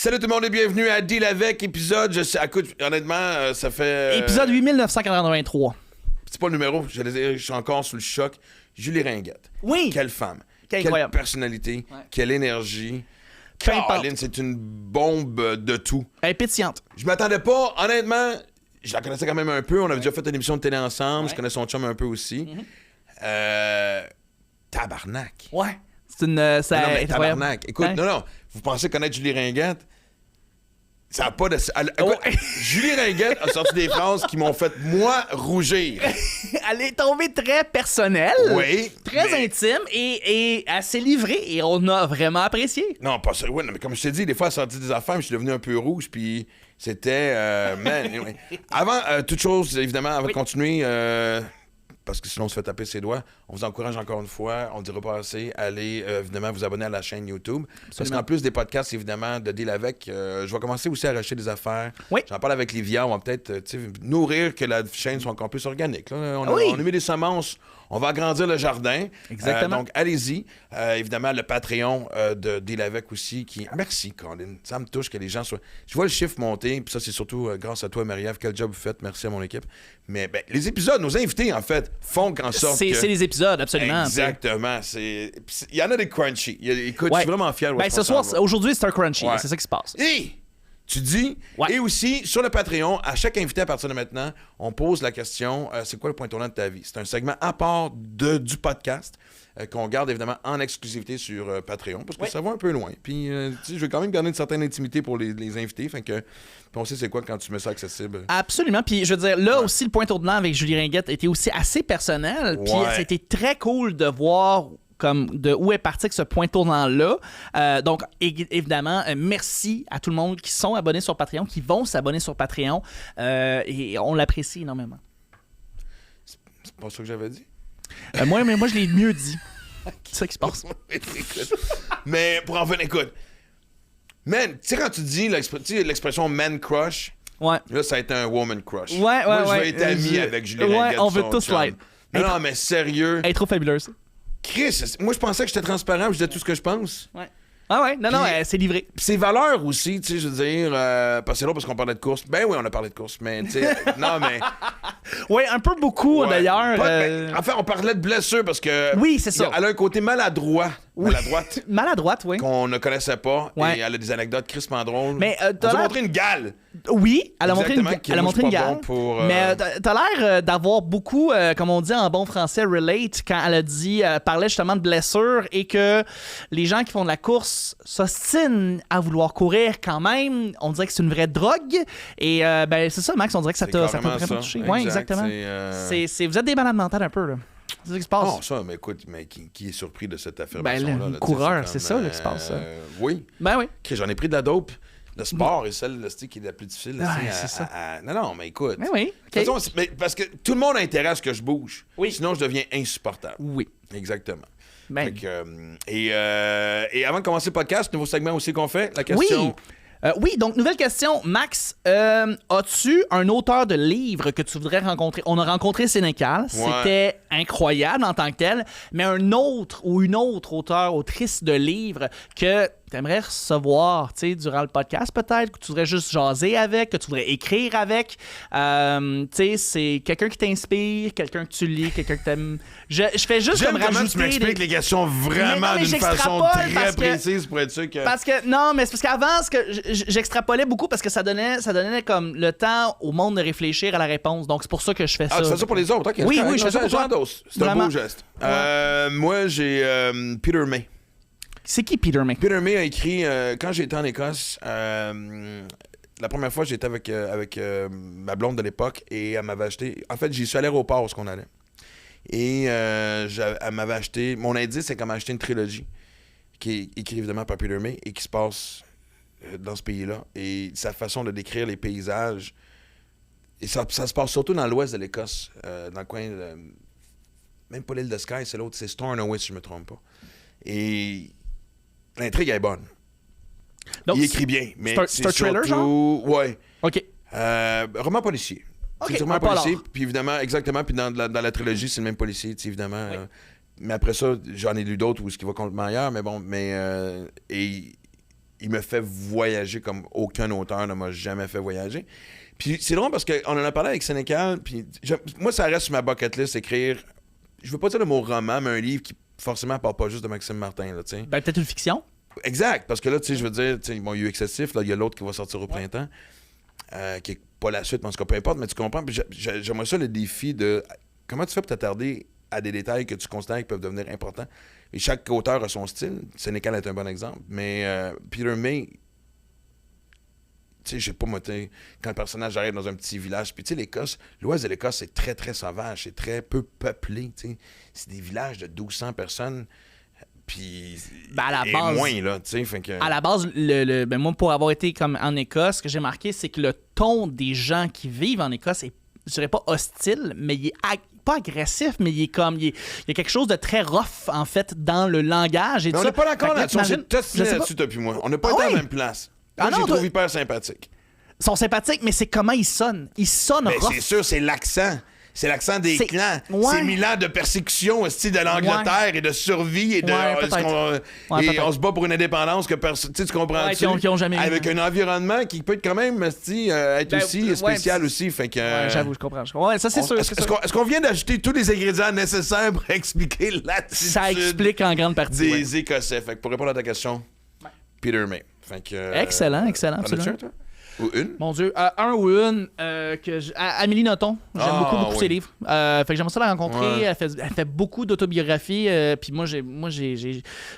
Salut tout le monde et bienvenue à Deal avec épisode. Écoute, honnêtement, ça fait. Épisode 8983. C'est pas le numéro, je suis encore sous le choc. Julie Ringuette. Oui. Quelle femme. Quelle personnalité. Ouais. Quelle énergie. Caroline, c'est une bombe de tout. Elle est pétillante. Je m'attendais pas, honnêtement. Je la connaissais quand même un peu. On avait déjà fait une émission de télé ensemble. Je connais son chum un peu aussi. Tabarnak. Ouais. C'est une. Ça non, mais tabarnak. Écoute, non. Vous pensez connaître Julie Ringuette? Ça n'a pas de. Écoute, Julie Ringuette a sorti des phrases qui m'ont fait, moi, rougir. Elle est tombée très personnelle. Oui. Très intime et elle s'est livrée et on a vraiment apprécié. Non, pas ça. Oui, mais comme je t'ai dit, des fois, elle sortit des affaires, je suis devenu un peu rouge, puis c'était. Man, avant toute chose, évidemment, avant de continuer. Parce que sinon on se fait taper ses doigts. On vous encourage encore une fois, on ne dira pas assez, allez évidemment vous abonner à la chaîne YouTube. Absolument. Parce qu'en plus des podcasts, évidemment, de Deal avec, je vais commencer aussi à racheter des affaires. Oui. J'en parle avec Livia, on va peut-être nourrir que la chaîne soit encore plus organique. Là. On a mis des semences, on va agrandir le jardin. Exactement. Donc allez-y. Évidemment, le Patreon de Deal avec aussi. Merci, Colin. Ça me touche que les gens soient. Je vois le chiffre monter, puis ça, c'est surtout grâce à toi, Marie-Ève. Quel job vous faites. Merci à mon équipe. Mais les épisodes, nos invités, en fait, font en sorte que... C'est les épisodes, absolument. Exactement. Il y en a des crunchy. Écoute, je suis vraiment fier. Ce soir, aujourd'hui, c'est un crunchy. Ouais. C'est ça qui se passe. Et tu dis, et aussi, sur le Patreon, à chaque invité à partir de maintenant, on pose la question, c'est quoi le point tournant de ta vie? C'est un segment à part du podcast qu'on garde évidemment en exclusivité sur Patreon, parce que ça va un peu loin. Puis, je veux quand même garder une certaine intimité pour les invités, fait que on sait c'est quoi quand tu mets ça accessible. Absolument. Puis, je veux dire, là aussi, le point tournant avec Julie Ringuette était aussi assez personnel. Puis, c'était très cool de voir comme de où est parti ce point tournant-là. Donc, évidemment, merci à tout le monde qui sont abonnés sur Patreon, qui vont s'abonner sur Patreon. Et on l'apprécie énormément. C'est pas ça que j'avais dit? Moi, je l'ai mieux dit. C'est ça qui se passe. Mais pour en venir, écoute. Man, tu sais, quand tu dis l'expression man crush, là, ça a été un woman crush. Moi, je vais être ami avec Julie Ringuette. On veut tous l'être. Non, mais sérieux. Elle est trop fabuleuse. Chris, moi, je pensais que j'étais transparent, je disais tout ce que je pense. Ouais. Ah ouais, non, c'est livré. C'est valeurs aussi, tu sais, je veux dire, parce que c'est là parce qu'on parlait de course. Ben oui, on a parlé de course, mais tu sais, non, mais... Oui, un peu beaucoup, d'ailleurs. Enfin, on parlait de blessure parce que... Oui, c'est ça. Elle a un côté maladroit. Maladroite, oui. Qu'on ne connaissait pas. Et elle a des anecdotes crispement drôles. Mais elle a montré une gale. Oui, elle a montré une gale. Bon mais t'as l'air d'avoir beaucoup, comme on dit en bon français, relate, quand elle a dit, parlait justement de blessures et que les gens qui font de la course s'ostinent à vouloir courir quand même. On dirait que c'est une vraie drogue. Et c'est ça, Max, on dirait que ça t'a vraiment touché. Oui, exactement. Vous êtes des malades mentales un peu, là. C'est ça qui se passe. Non, ça, mais écoute, qui est surpris de cette affirmation-là? Le coureur, c'est ça là, qui se passe. Oui. Ben oui. Okay, j'en ai pris de la dope. Le sport est celle qui est la plus difficile. C'est ça. Non, mais écoute. Ben oui. Okay. Parce que tout le monde a intérêt à ce que je bouge. Oui. Sinon, je deviens insupportable. Oui. Exactement. Ben. Et avant de commencer le podcast, nouveau segment aussi qu'on fait, la question... Oui. Oui, donc nouvelle question. Max, as-tu un auteur de livre que tu voudrais rencontrer? On a rencontré Sénécal, c'était incroyable en tant que tel, mais un autre ou une autre autrice de livre que tu aimerais recevoir, tu sais, durant le podcast peut-être, que tu voudrais juste jaser avec, que tu voudrais écrire avec. Tu sais, c'est quelqu'un qui t'inspire, quelqu'un que tu lis, quelqu'un que t'aimes. Je fais juste comme rajouter... tu m'expliques les questions vraiment d'une façon très précise pour être sûr que... Parce que, non, mais c'est parce qu'avant, j'extrapolais beaucoup parce que ça donnait comme le temps au monde de réfléchir à la réponse. Donc, c'est pour ça que je fais ça. Ah, tu fais ça pour les autres? Okay, oui, je fais ça pour toi. C'est un beau geste. Moi, j'ai Peter May. C'est qui Peter May? Peter May a écrit, quand j'étais en Écosse, la première fois, j'étais avec ma blonde de l'époque et elle m'avait acheté... En fait, j'y suis à l'aéroport où on allait. Et elle m'avait acheté... Mon indice, c'est qu'elle m'a acheté une trilogie qui est écrite évidemment par Peter May et qui se passe dans ce pays-là. Et sa façon de décrire les paysages... Et ça se passe surtout dans l'ouest de l'Écosse, dans le coin... même pas l'île de Skye, c'est l'autre, c'est Stornoway, si je me trompe pas. Et... L'intrigue est bonne. Donc, il écrit bien, mais c'est un thriller, surtout... genre? Ouais. OK. Roman policier. Okay, c'est roman policier, puis évidemment, exactement, puis dans la trilogie, c'est le même policier, évidemment. Oui. Mais après ça, j'en ai lu d'autres où ce qui va complètement ailleurs, mais bon, et il me fait voyager comme aucun auteur ne m'a jamais fait voyager. Puis c'est drôle parce qu'on en a parlé avec Sénécal, puis moi, ça reste sur ma bucket list, écrire, je veux pas dire le mot roman, mais un livre qui forcément parle pas juste de Maxime Martin, là, tu sais. Ben, peut-être une fiction. Exact, parce que là, tu sais, je veux dire, tu sais, bon, il y a eu Excessif, là, il y a l'autre qui va sortir au printemps, qui est pas la suite, mais en tout cas, peu importe, mais tu comprends, puis j'aimerais ça le défi de comment tu fais pour t'attarder à des détails que tu considères qui peuvent devenir importants. Et chaque auteur a son style. Sénécal est un bon exemple. Mais Peter May, tu sais, je sais pas, moi, quand le personnage arrive dans un petit village, puis tu sais, l'Écosse, l'ouest de l'Écosse, c'est très, très sauvage, c'est très peu peuplé, tu sais. C'est des villages de 1200 personnes, puis Ben, à la base, moins, là, tu sais, fait que... À la base, ben moi, pour avoir été comme en Écosse, ce que j'ai marqué, c'est que le ton des gens qui vivent en Écosse est, je dirais pas hostile, mais il est pas agressif, mais il y a quelque chose de très rough, en fait, dans le langage. Et Mais on ça. n'est pas d'accord là-dessus, on s'est je sais pas. là-dessus, toi puis moi. On n'a pas été à la même place. Moi, non, je les toi- trouve hyper sympathiques. Ils sont sympathiques, mais c'est comment ils sonnent. Ils sonnent Ben, rough. c'est sûr, c'est l'accent. C'est l'accent des C'est- clans. ouais. C'est 1000 ans de persécution aussi de l'Angleterre et de survie et de. Ouais, peut-être. Ouais, peut-être. On se bat pour une indépendance que personne. Tu comprends? Ouais, qui ont jamais eu. Avec un environnement qui peut être quand même être Ben, aussi ouais, spécial aussi. Fait que. Ouais, j'avoue, je comprends. Ouais, ça, c'est sûr. c'est sûr. Est-ce qu'on vient d'ajouter tous les ingrédients nécessaires pour expliquer l'attitude Ça explique en grande partie. ouais. des Écossais? Fait que pour répondre à ta question, Peter May. Fait que, Excellent, excellent, t'en as-tu absolument. un, toi? Ou une? Mon Dieu, un ou une Amélie Nothomb. J'aime beaucoup oui. ses livres. Fait que j'aimerais ça la rencontrer. Ouais. Elle fait beaucoup d'autobiographies. Puis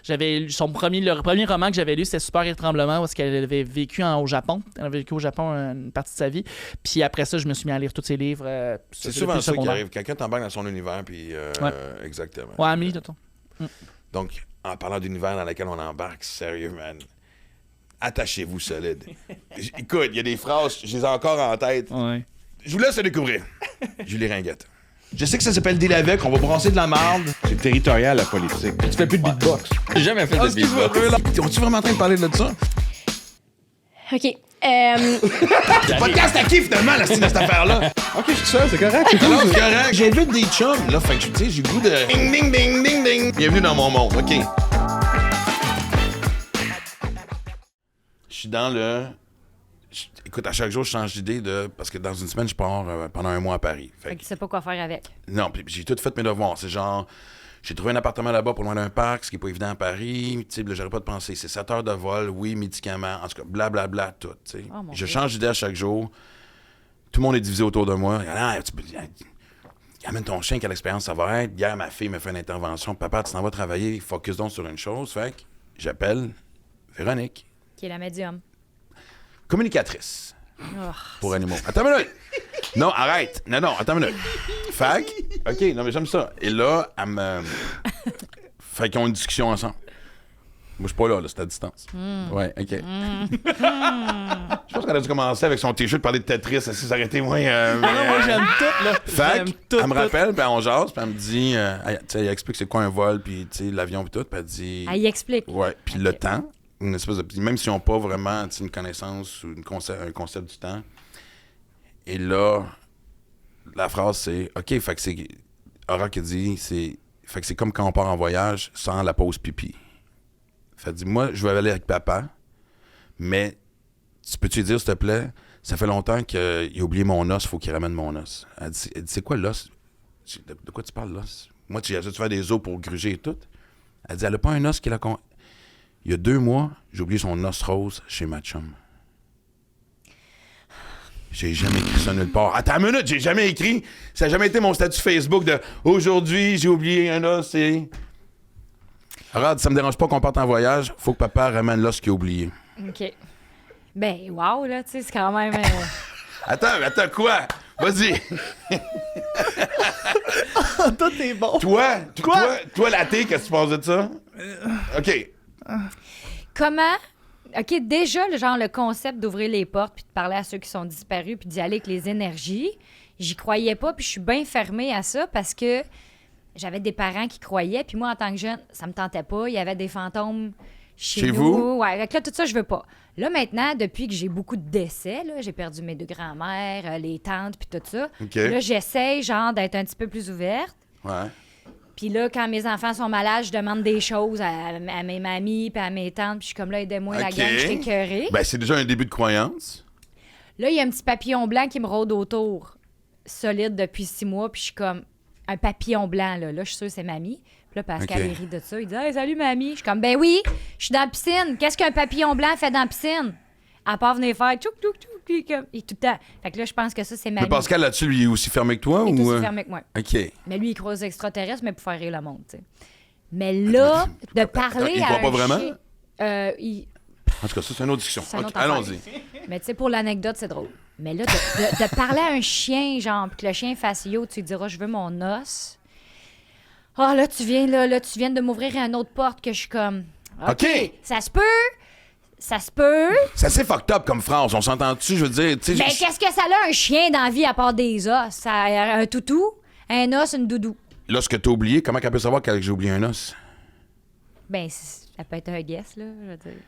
j'avais lu le premier roman que j'avais lu, c'était Super et Tremblement, parce qu'elle avait vécu au Japon. Elle avait vécu au Japon une partie de sa vie. Puis après ça, je me suis mis à lire tous ses livres. C'est depuis souvent le ça qui secondaire. arrive. Quelqu'un t'embarque dans son univers, puis. Ouais. Exactement. Ouais, Amélie Nothomb. Donc, en parlant d'univers dans lequel on embarque, sérieux, man. Attachez-vous solide. Écoute, il y a des phrases, je les ai encore en tête. Ouais. Je vous laisse le découvrir. Julie Ringuette. Je sais que ça s'appelle Deal avec, on va brasser de la marde. C'est territorial, la politique. Tu fais plus de beatbox. J'ai jamais fait de beatbox. On-tu vraiment en train de parler de ça? OK. Le podcast à qui finalement, la style de cette affaire-là? Ok, je suis ça, c'est correct. C'est Non, cool. c'est correct. J'invite des chums, là, fait que tu sais, j'ai le goût de. Ding, ding, ding, ding, ding. Bienvenue dans mon monde, OK. Je suis dans le. Écoute, à chaque jour, je change d'idée de. Parce que dans une semaine, je pars pendant un mois à Paris. Fait Fait que- que tu sais pas quoi faire avec. Non, puis j'ai tout fait mes devoirs. C'est genre. J'ai trouvé un appartement là-bas pour loin d'un parc, ce qui n'est pas évident à Paris. Tu sais, là, j'aurais pas de penser. C'est 7 heures de vol, oui, médicaments, en tout cas, blablabla, tout. Tu sais. Oh, mon Je Dieu. change d'idée à chaque jour. Tout le monde est divisé autour de moi. Amène ton chien, quelle expérience ça va être. Hier, ma fille me fait une intervention. Papa, tu t'en vas travailler, focus donc sur une chose. Fait que j'appelle Véronique, Qui est la médium. communicatrice Oh. pour animaux. Attends une minute! Non, arrête! Non, attends une minute. Fait que, OK, non, mais j'aime ça. Et là, elle me. Fait qu'ils ont une discussion ensemble. Moi, je suis pas là, c'est à distance. Ouais, OK. Je pense qu'elle a dû commencer avec son t-shirt, parler de Tetris, assis, s'arrêter, moi. Moi, j'aime tout, là. Fait J'aime que, tout, elle me tout. rappelle, puis on jase, puis elle me dit, tu sais, elle explique c'est quoi un vol, puis tu sais, l'avion, puis tout, puis elle dit. Elle y explique. Ouais, puis le temps, une espèce de. Puis même s'ils n'ont pas vraiment tu sais, une connaissance ou un concept du temps. Et là, la phrase, c'est OK, fait que c'est. Aura qui dit, c'est. Fait que c'est comme quand on part en voyage sans la pause pipi. Fait que dit, moi, je vais aller avec papa, mais tu peux-tu lui dire, s'il te plaît, ça fait longtemps qu'il a oublié mon os, il faut qu'il ramène mon os. Elle dit, c'est quoi l'os? De quoi tu parles, l'os? Moi, tu fais des os pour gruger et tout. Elle dit, elle a pas un os qu'il a. Il y a 2 mois, j'ai oublié son os rose chez ma chum. J'ai jamais écrit ça nulle part. Attends une minute, j'ai jamais écrit. Ça n'a jamais été mon statut Facebook de aujourd'hui, j'ai oublié un os et. Regarde, ça me dérange pas qu'on parte en voyage. Faut que papa ramène l'os qu'il a oublié. OK. Ben, wow, là, tu sais, c'est quand même. Attends, quoi? Vas-y. Tout est bon. Toi, Quoi? toi, la thé, qu'est-ce que tu penses de ça? OK. Comment. OK, déjà, le concept d'ouvrir les portes puis de parler à ceux qui sont disparus puis d'y aller avec les énergies, j'y croyais pas puis je suis bien fermée à ça parce que j'avais des parents qui croyaient puis moi, en tant que jeune, ça me tentait pas. Il y avait des fantômes chez nous. vous? Ouais, avec là, tout ça, je veux pas. Là, maintenant, depuis que j'ai beaucoup de décès, là, j'ai perdu mes 2 grands-mères, les tantes puis tout ça, OK. là, j'essaye, genre, d'être un petit peu plus ouverte. Ouais. Puis là, quand mes enfants sont malades, je demande des choses à mes mamies puis à mes tantes. Puis je suis comme là, aidez-moi, la OK. gang, je suis écœurée. Ben, c'est déjà un début de croyance. Là, il y a un petit papillon blanc qui me rôde autour, solide depuis 6 mois. Puis je suis comme, un papillon blanc, là. Là, je suis sûre que c'est mamie. Puis là, Pascal, OK. il rit de ça. Il dit, hey, salut, mamie. Je suis comme, ben oui, je suis dans la piscine. Qu'est-ce qu'un papillon blanc fait dans la piscine? À part venir faire tchouk, tchouk, tchouk, puis comme, et tout le temps. Fait que là, je pense que ça, c'est mamie. Mais Pascal, là-dessus, lui, il est aussi fermé que toi? Il est ou aussi fermé que moi. OK. Mais lui, il croit aux extraterrestres, mais pour faire rire le monde, tu sais. Mais là, de parler il à croit un pas vraiment? chien- En tout cas, ça, c'est une autre discussion. C'est une OK, autre affaire. allons-y. Mais tu sais, pour l'anecdote, c'est drôle. Mais là, de parler à un chien, genre, puis que le chien fasse yo, tu lui diras, je veux mon os. Ah, là, tu viens de m'ouvrir une autre porte que je suis comme. OK. Ça se peut. Ça se peut. C'est assez fucked up comme phrase. On s'entend-tu? Je veux dire, tu sais... Ben, qu'est-ce que ça a un chien dans la vie à part des os? Ça a un toutou, un os, une doudou. Là, ce que t'as oublié, comment qu'elle peut savoir que j'ai oublié un os? Ben, ça peut être un guess, là. Je veux dire.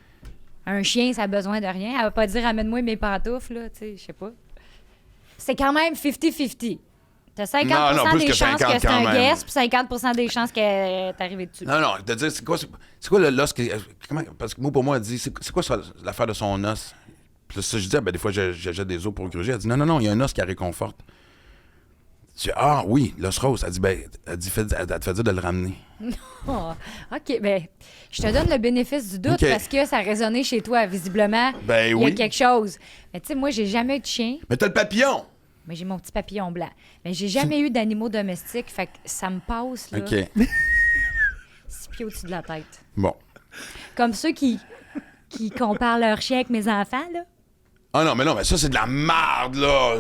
Un chien, ça a besoin de rien. Elle va pas dire amène-moi mes pantoufles, là. Tu sais, je sais pas. C'est quand même 50-50. T'as 50% Non, plus des que chances 50 que c'est quand un même. guess, puis 50% des chances que t'es arrivé dessus. Non, de dire, c'est quoi l'os qui... Comment, parce que moi, pour moi, elle dit, c'est quoi ça, l'affaire de son os? Puis là, ça, je dis, ben, des fois, j'achète des os pour le gruger. Elle dit, non, il y a un os qui la réconforte. Je dis, ah oui, l'os rose. Elle dit, ben, elle te fait dire de le ramener. Oh, OK, ben, je te donne le bénéfice du doute OK. parce que ça a résonné chez toi, visiblement. Ben il y a oui. quelque chose. Mais tu sais, moi, j'ai jamais eu de chien, Mais t'as le papillon! mais j'ai mon petit papillon blanc. Mais j'ai jamais eu d'animaux domestiques, fait que ça me passe, là, OK. 6 pieds au-dessus de la tête. Bon. Comme ceux qui comparent leur chien avec mes enfants, là. Ah non, mais ça, c'est de la merde, là!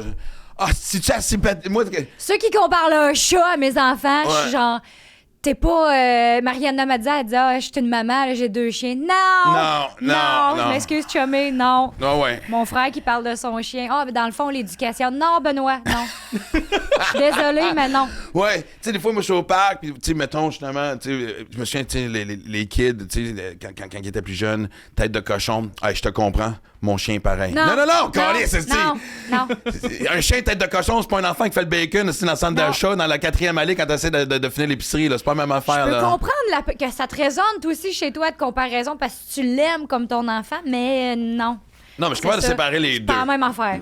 Ah, si tu as... Moi... Ceux qui comparent leur chat à mes enfants, je Ouais. suis genre... T'es pas... Mariana m'a dit, elle dit, ah, je suis une maman, là, j'ai 2 chiens. Non! Non. Je m'excuse, chumé, non. Ah ouais. Mon frère qui parle de son chien. Ah, mais dans le fond, l'éducation. Non, Benoît, non. Je suis désolée, mais non. Ouais, tu sais, des fois, moi, je suis au parc, puis, tu sais, mettons, justement, tu sais, je me souviens, tu sais, les kids, tu sais, quand ils étaient plus jeunes, tête de cochon, hey, je te comprends, mon chien pareil. Non, calé, c'est Non. un chien tête de cochon, c'est pas un enfant qui fait le bacon, c'est dans le centre Non. d'achat, dans la 4e allée, quand t'essaies de finir l'épicerie, là, c'est pas la même affaire, Je peux là. comprendre que ça te résonne, toi aussi, chez toi, de comparaison, parce que tu l'aimes comme ton enfant, mais non. Non, mais je suis capable de ça. séparer les C'est deux. pas la même affaire.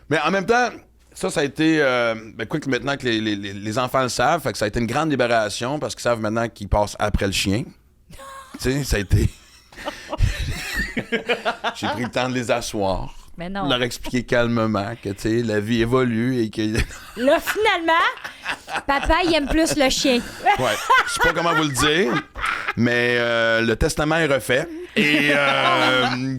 Mais en même temps, ça a été. Ben, quoi que maintenant que les enfants le savent, fait que ça a été une grande libération parce qu'ils savent maintenant qu'ils passent après le chien. Tu sais, ça a été. J'ai pris le temps de les asseoir. Mais non. De leur expliquer calmement que, tu sais, la vie évolue et que. Là, finalement, papa, il aime plus le chien. Ouais. Je sais pas comment vous le dire, mais le testament est refait. Et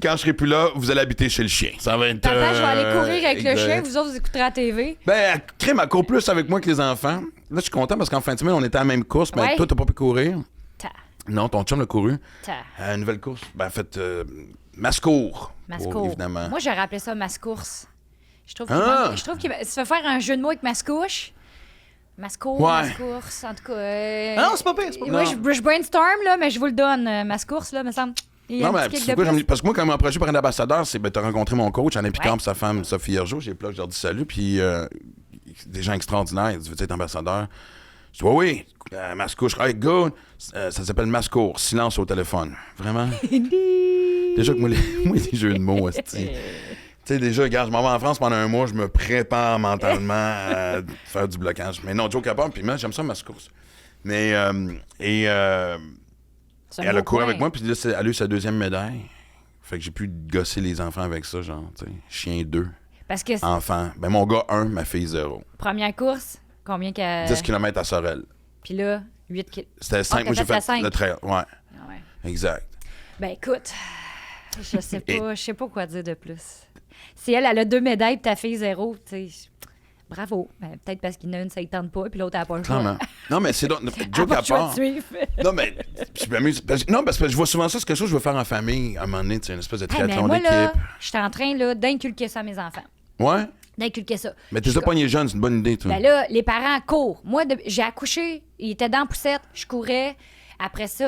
quand je serai plus là, vous allez habiter chez le chien. Ça va être. Papa, je vais aller courir avec le exact. chien, vous autres, vous écouterez la TV. Ben, crème, elle court plus avec moi que les enfants. Là, je suis content parce qu'en fin de semaine, on était à la même course, mais Ouais. toi, t'as pas pu courir. Ta, Non, ton chum l'a couru. ta. Nouvelle course. Ben, en fait, Mascour. Mascour. Oh, évidemment. Moi, j'aurais appelé ça Mascourse. Je trouve Ah! qu'il se fait faire un jeu de mots avec Mascouche. Mascour, Ouais. Mascourse, en tout cas. Ah non, c'est pas pire, c'est pas pire. Moi, je brainstorm, là, mais je vous le donne. Mascourse, là, me semble. Il y a Non, un mais petit kick c'est de quoi, plus. parce que moi, quand on m'a approché par un ambassadeur, c'est ben, t'as rencontré mon coach, Alain Picard, Ouais. et sa femme, Sophie Hergeau. J'ai là, je leur dis salut, puis des gens extraordinaires. Ils disent, veux-tu être ambassadeur? Je dis, oui, Mascouche, right, good. Ça s'appelle Mascour, silence au téléphone. Vraiment? Déjà que moi, les jeux de mots, tu sais, déjà, regarde, je m'en vais en France pendant un mois, je me prépare mentalement à faire du blocage. Mais non, Joe Capon, puis moi, j'aime ça, Mascour. Mais, C'est un elle a beau couru point. avec moi, puis là, elle a eu sa 2e médaille. Fait que j'ai pu gosser les enfants avec ça, genre, tu sais, chien 2, Parce que enfant. Ben, mon gars 1, ma fille 0. première course, combien qu'elle. 10 km à Sorel. Puis là, 8 km. C'était 5. t'as Moi, j'ai fait la fait cinq. le trail. Ouais, Ah ouais. exact. Ben écoute, je sais pas quoi dire de plus. Si elle a 2 médailles, puis ta fille 0, tu sais, bravo. Ben, peut-être parce qu'il y en a une, ça ne tente pas, puis l'autre, elle n'a pas le choix. Clairement. Non, mais c'est donc. Elle Joe n'a pas le choix Capon. de suivre. Non, mais je m'amuse. Non, parce que je vois souvent ça, c'est quelque chose que je veux faire en famille, à un moment donné, tu sais, une espèce de Hey, mais triathlon moi, là, d'équipe. je suis en train là, d'inculquer ça à mes enfants. Ouais? D'inculquer ça. Mais t'es Je- pas pogné jeune, c'est une bonne idée, toi. Ben là, les parents courent. Moi, j'ai accouché, il était dans la poussette, je courais. Après ça,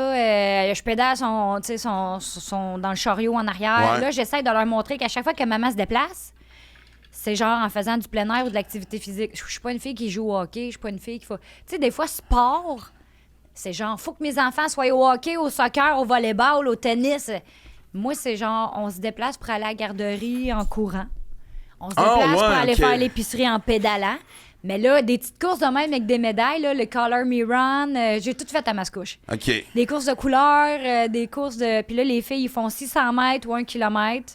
je pédale son, dans le chariot en arrière. Ouais. Là, j'essaie de leur montrer qu'à chaque fois que maman se déplace, c'est genre en faisant du plein air ou de l'activité physique. Je suis pas une fille qui joue au hockey, je suis pas une fille qui faut... Tu sais, des fois, sport, C'est genre, faut que mes enfants soient au hockey, au soccer, au volleyball, au tennis. Moi, c'est genre, on se déplace pour aller à la garderie en courant. On se déplace pour aller faire l'épicerie en pédalant. Mais là, des petites courses de même avec des médailles, là, le Color Me Run, j'ai tout fait à Mascouche. OK. Des courses de couleurs, des courses de... Puis là, les filles, ils font 600 mètres ou 1 kilomètre.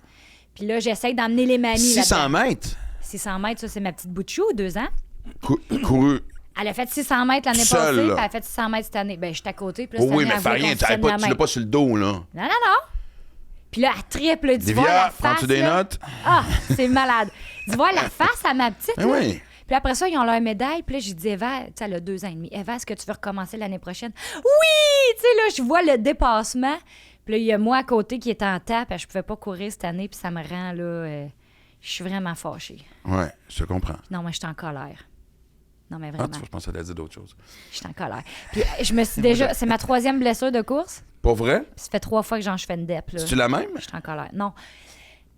Puis là, j'essaie d'emmener les mamies 600 là-dedans. mètres? 600 mètres, ça, c'est ma petite bout de chou, 2 ans. Couru. Elle a fait 600 mètres l'année Seule, passée, là. puis elle a fait 600 mètres cette année. Ben, j'étais à côté. Puis là, Oh cette oui, année, mais elle fais voulait rien. qu'on se tienne la Tu main. l'as pas sur le dos, là. Non. Puis là, elle triple. Tu vois la Livia, face, prends-tu des là? notes? Ah, c'est malade. Tu vois la face à ma petite, Ben là? oui. Puis après ça, ils ont leur médaille. Puis là, j'ai dit, Eva, tu sais, elle a 2 ans et demi. Eva, est-ce que tu veux recommencer l'année prochaine? Oui! Tu sais, là, je vois le dépassement. Puis là, il y a moi à côté qui est en tape. Je pouvais pas courir cette année. Puis ça me rend, là... je suis vraiment fâchée. Ouais, je te comprends. Non, mais je suis en colère. Non, mais Ah, vraiment. tu vois, je pensais que t'allais dire d'autres choses. Je suis en colère. Puis je me suis déjà... C'est ma 3e blessure de course. Pas vrai? Puis ça fait 3 fois que je fais une dep, là. C'est-tu la même? Je suis en colère. Non.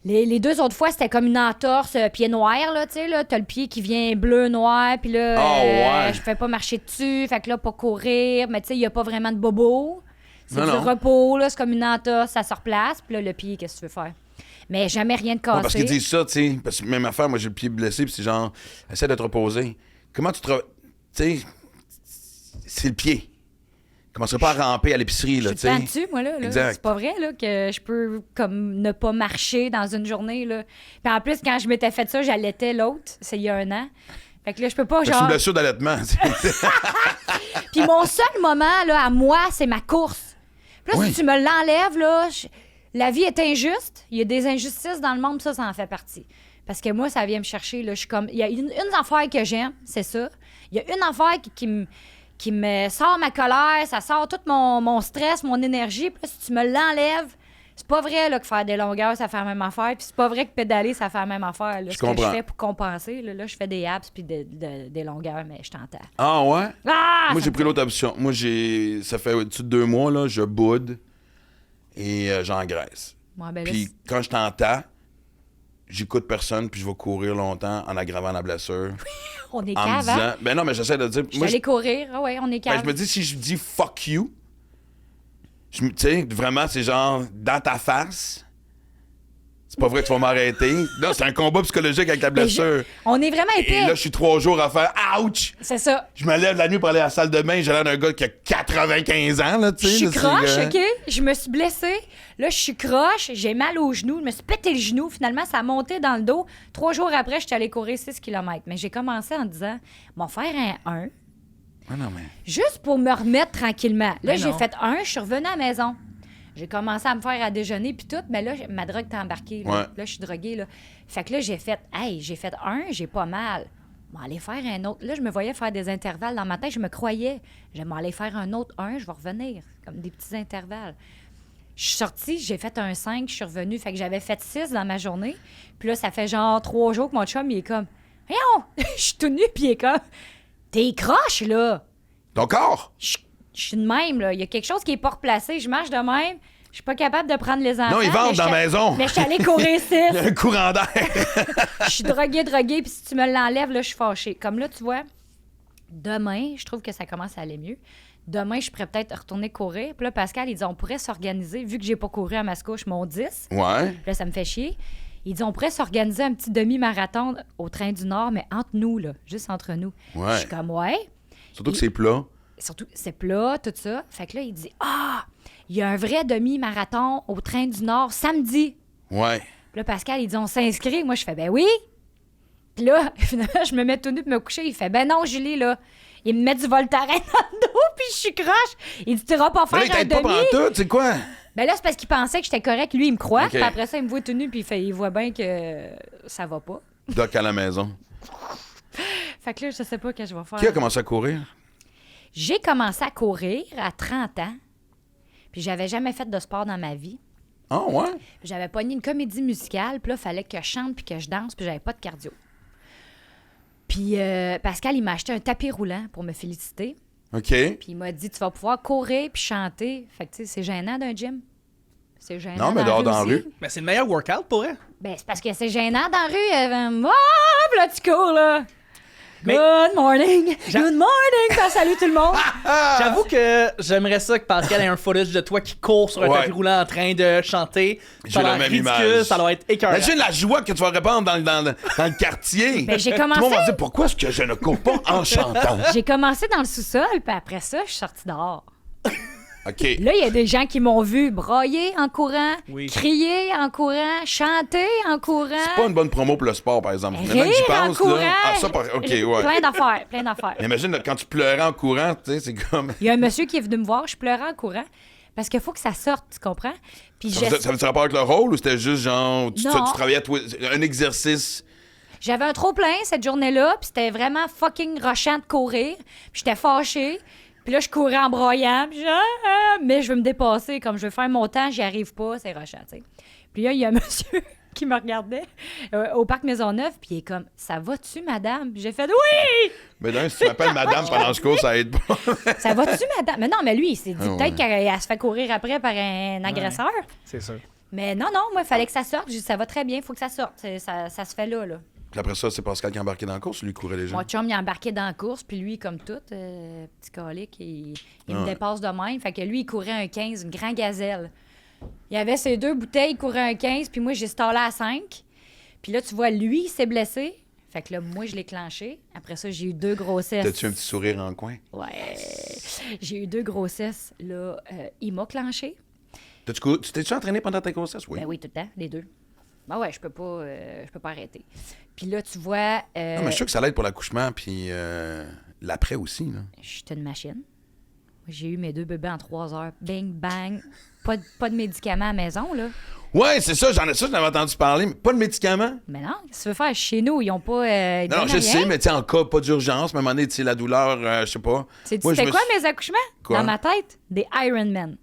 Les 2 autres fois, c'était comme une entorse, pied noir, là, tu sais, là. T'as le pied qui vient bleu, noir, puis là, ouais. je fais pas marcher dessus, fait que là, pas courir, mais tu sais, il y a pas vraiment de bobo. C'est Non, du non. repos, là, c'est comme une entorse, ça se replace, puis là, le pied, qu'est-ce que tu veux faire? Mais jamais rien de cassé. Ouais, parce qu'ils disent ça, tu sais. Parce que même affaire, moi, j'ai le pied blessé, puis c'est genre, essaie de te reposer. Comment tu te. Tu sais, c'est le pied. Commencerai pas à ramper à l'épicerie, là, Je tu suis sais. dessus, moi, là. Exact. C'est pas vrai, là, que je peux, comme, ne pas marcher dans une journée, là. Puis en plus, quand je m'étais fait ça, j'allaitais l'autre, c'est il y a 1 an. Fait que là, je peux pas, C'est genre... une blessure d'allaitement. Puis mon seul moment, là, à moi, c'est ma course. Puis là, Oui. si tu me l'enlèves, là, la vie est injuste. Il y a des injustices dans le monde, ça en fait partie. Parce que moi, ça vient me chercher, là. Je suis comme... Il y a une affaire que j'aime, c'est ça. Il y a une affaire qui me sort ma colère, ça sort tout mon stress, mon énergie. Puis là, si tu me l'enlèves, c'est pas vrai là, que faire des longueurs, ça fait la même affaire. Puis c'est pas vrai que pédaler, ça fait la même affaire. Là. Je Ce que comprends. je fais pour compenser, là, je fais des abs puis des longueurs, mais je t'entends. Ah, ouais? Ah! Moi, Ça j'ai me pris l'autre option. Moi, ça fait au-dessus de 2 mois, là, je boude et j'engraisse. Ouais, ben là, Puis quand je t'entends, j'écoute personne, puis je vais courir longtemps en aggravant la blessure. on est En me cave, hein? disant. Ben non, mais j'essaie de dire. Je suis Moi, allée courir. Ah ouais, on est ben, cave. je me dis, si je dis fuck you, tu sais, vraiment, c'est genre dans ta face. C'est pas vrai que tu vas m'arrêter. Là, c'est un combat psychologique avec la Mais blessure. on est vraiment Et épais. là, je suis 3 jours à faire ouch! C'est ça. Je me lève la nuit pour aller à la salle de bain. J'ai l'air d'un gars qui a 95 ans, là, tu Je sais. suis là, c'est, croche, euh, OK? Je me suis blessée. Là, je suis croche. J'ai mal au genou. Je me suis pété le genou. Finalement, ça a monté dans le dos. 3 jours après, je suis allée courir 6 km. Mais j'ai commencé en disant, m'en faire un 1, Ah non, mais. juste pour me remettre tranquillement. Là, Mais j'ai non. fait 1, je suis revenue à la maison. J'ai commencé à me faire à déjeuner puis tout, mais là, ma drogue t'a embarquée. Là. Ouais. Là, je suis droguée. Là. Fait que là, j'ai fait 1, j'ai pas mal. Je vais aller faire un autre. Là, je me voyais faire des intervalles dans ma tête. Je me croyais. Je vais aller faire un autre 1, je vais revenir. Comme des petits intervalles. Je suis sortie, j'ai fait un 5, je suis revenue. Fait que j'avais fait 6 dans ma journée. Puis là, ça fait genre 3 jours que mon chum, il est comme, voyons, je suis tout nu, puis il est comme, t'es croche, là. Ton corps! Je suis de même, là. Il y a quelque chose qui est pas replacé. Je marche de même. Je suis pas capable de prendre les enfants. Non, ils vendent mais dans la maison. Mais je suis allée courir 6. Il y a un courant d'air. Je suis droguée. Puis si tu me l'enlèves, là, je suis fâchée. Comme là, tu vois, demain, je trouve que ça commence à aller mieux. Demain, je pourrais peut-être retourner courir. Puis là, Pascal, il dit, on pourrait s'organiser, vu que j'ai pas couru à Mascouche mon 10. Ouais. Puis là, ça me fait chier. Il dit, on pourrait s'organiser un petit demi-marathon au Train du Nord, mais entre nous, là, juste entre nous. Ouais. Je suis comme, ouais. Surtout que c'est plat. Surtout, c'est plat, tout ça. Fait que là, il dit, il y a un vrai demi-marathon au Train du Nord samedi. Ouais. Puis là, Pascal, il dit, on s'inscrit. Moi, je fais, ben oui. Puis là, finalement, je me mets tout nu pour me coucher. Il fait, ben non, Julie, là. Il me met du Voltaren dans le dos, puis je suis croche. Il dit, tu iras pas Mais faire là, il un t'aide pas demi. pendant tout, c'est quoi? Ben là, c'est parce qu'il pensait que j'étais correct. Lui, il me croit. OK. Puis après ça, il me voit tout nu, puis il voit bien que ça va pas. Doc à la maison. Fait que là, je sais pas ce que je vais faire. Qui a commencé à courir? J'ai commencé à courir à 30 ans, puis j'avais jamais fait de sport dans ma vie. Ah, ouais? J'avais pogné une comédie musicale, puis là, il fallait que je chante puis que je danse, puis j'avais pas de cardio. Puis Pascal, il m'a acheté un tapis roulant pour me féliciter. OK. Puis il m'a dit, tu vas pouvoir courir puis chanter. Fait que, tu sais, c'est gênant d'un gym. C'est gênant Non, mais dehors dans la aussi. rue. Mais c'est le meilleur workout pour elle. Ben, c'est parce que c'est gênant dans la rue. Puis là, tu cours, là. Mais- Good morning! Good morning! Ça salue tout le monde! J'avoue que j'aimerais ça que Pascal ait un footage de toi qui court sur un Ouais. tapis roulant en train de chanter. J'ai Ça a la l'air même ridicule, image. ça doit être écœurant. Imagine la joie que tu vas répandre dans le quartier. Ben, j'ai Tout le monde commencé- va dire pourquoi est-ce que je ne cours pas en chantant. J'ai commencé dans le sous-sol, puis après ça, je suis sortie dehors. OK. Là, il y a des gens qui m'ont vu brailler en courant, Oui. crier en courant, chanter en courant. C'est pas une bonne promo pour le sport, par exemple. Maintenant que Rire j'y en pense, courant. là. Ah, ça, OK, ouais. Plein d'affaires, plein d'affaires. Imagine là, quand tu pleurais en courant, tu sais, c'est comme. Il y a un monsieur qui est venu me voir, je pleurais en courant. Parce qu'il faut que ça sorte, tu comprends? Puis Ça avait rapport avec le rôle ou c'était juste genre. Tu Non. travaillais à toi, un exercice. j'avais un trop-plein cette journée-là, puis c'était vraiment fucking rushant de courir. Puis j'étais fâchée. Puis là, je courais en broyant, puis mais je veux me dépasser. Comme je veux faire mon temps, j'y arrive pas, c'est rushant, tu sais. Puis là, il y a un monsieur qui me regardait au parc Maisonneuve, puis il est comme « Ça va-tu, madame? » Puis j'ai fait « Oui! Mais d'un, si tu m'appelles madame pendant ce cours, ça aide pas. Ça va-tu, madame? » Mais non, mais lui, il s'est dit Ah ouais. peut-être qu'elle se fait courir après par un agresseur. C'est sûr. Mais non, moi, il fallait que ça sorte. J'ai dit « Ça va très bien, il faut que ça sorte. Ça se fait là. Puis après ça, c'est Pascal qui a embarqué dans la course, lui courait les gens. Mon chum, il a embarqué dans la course, puis lui, comme tout, petit colique, il me Ouais. dépasse de même. Fait que lui, il courait un 15, une grande gazelle. Il avait ses 2 bouteilles, il courait un 15, puis moi, j'ai stallé à 5. Puis là, tu vois, lui, il s'est blessé. Fait que là, moi, je l'ai clenché. Après ça, j'ai eu 2 grossesses. T'as-tu un petit sourire en coin? Ouais. J'ai eu 2 grossesses. Là, il m'a clenché. Tu t'es-tu entraîné pendant ta grossesse? Oui. Ben oui, tout le temps, les 2. Ben ouais, je peux pas arrêter. Puis là, tu vois... Non, mais je suis sûr que ça l'aide pour l'accouchement, puis l'après aussi, là. J'étais une machine. J'ai eu mes 2 bébés en 3 heures. Bing, bang. Pas de médicaments à la maison, là. Ouais, c'est ça, j'en avais entendu parler, mais pas de médicaments. Mais non, qu'est-ce que tu veux faire? Chez nous, ils ont pas... ils Non, donnent je rien. sais, mais tu sais, en cas, pas d'urgence, mais à un moment donné, tu sais, la douleur, je sais pas. C'était Moi, je me quoi suis- mes accouchements? Quoi? Dans ma tête? Des Ironman.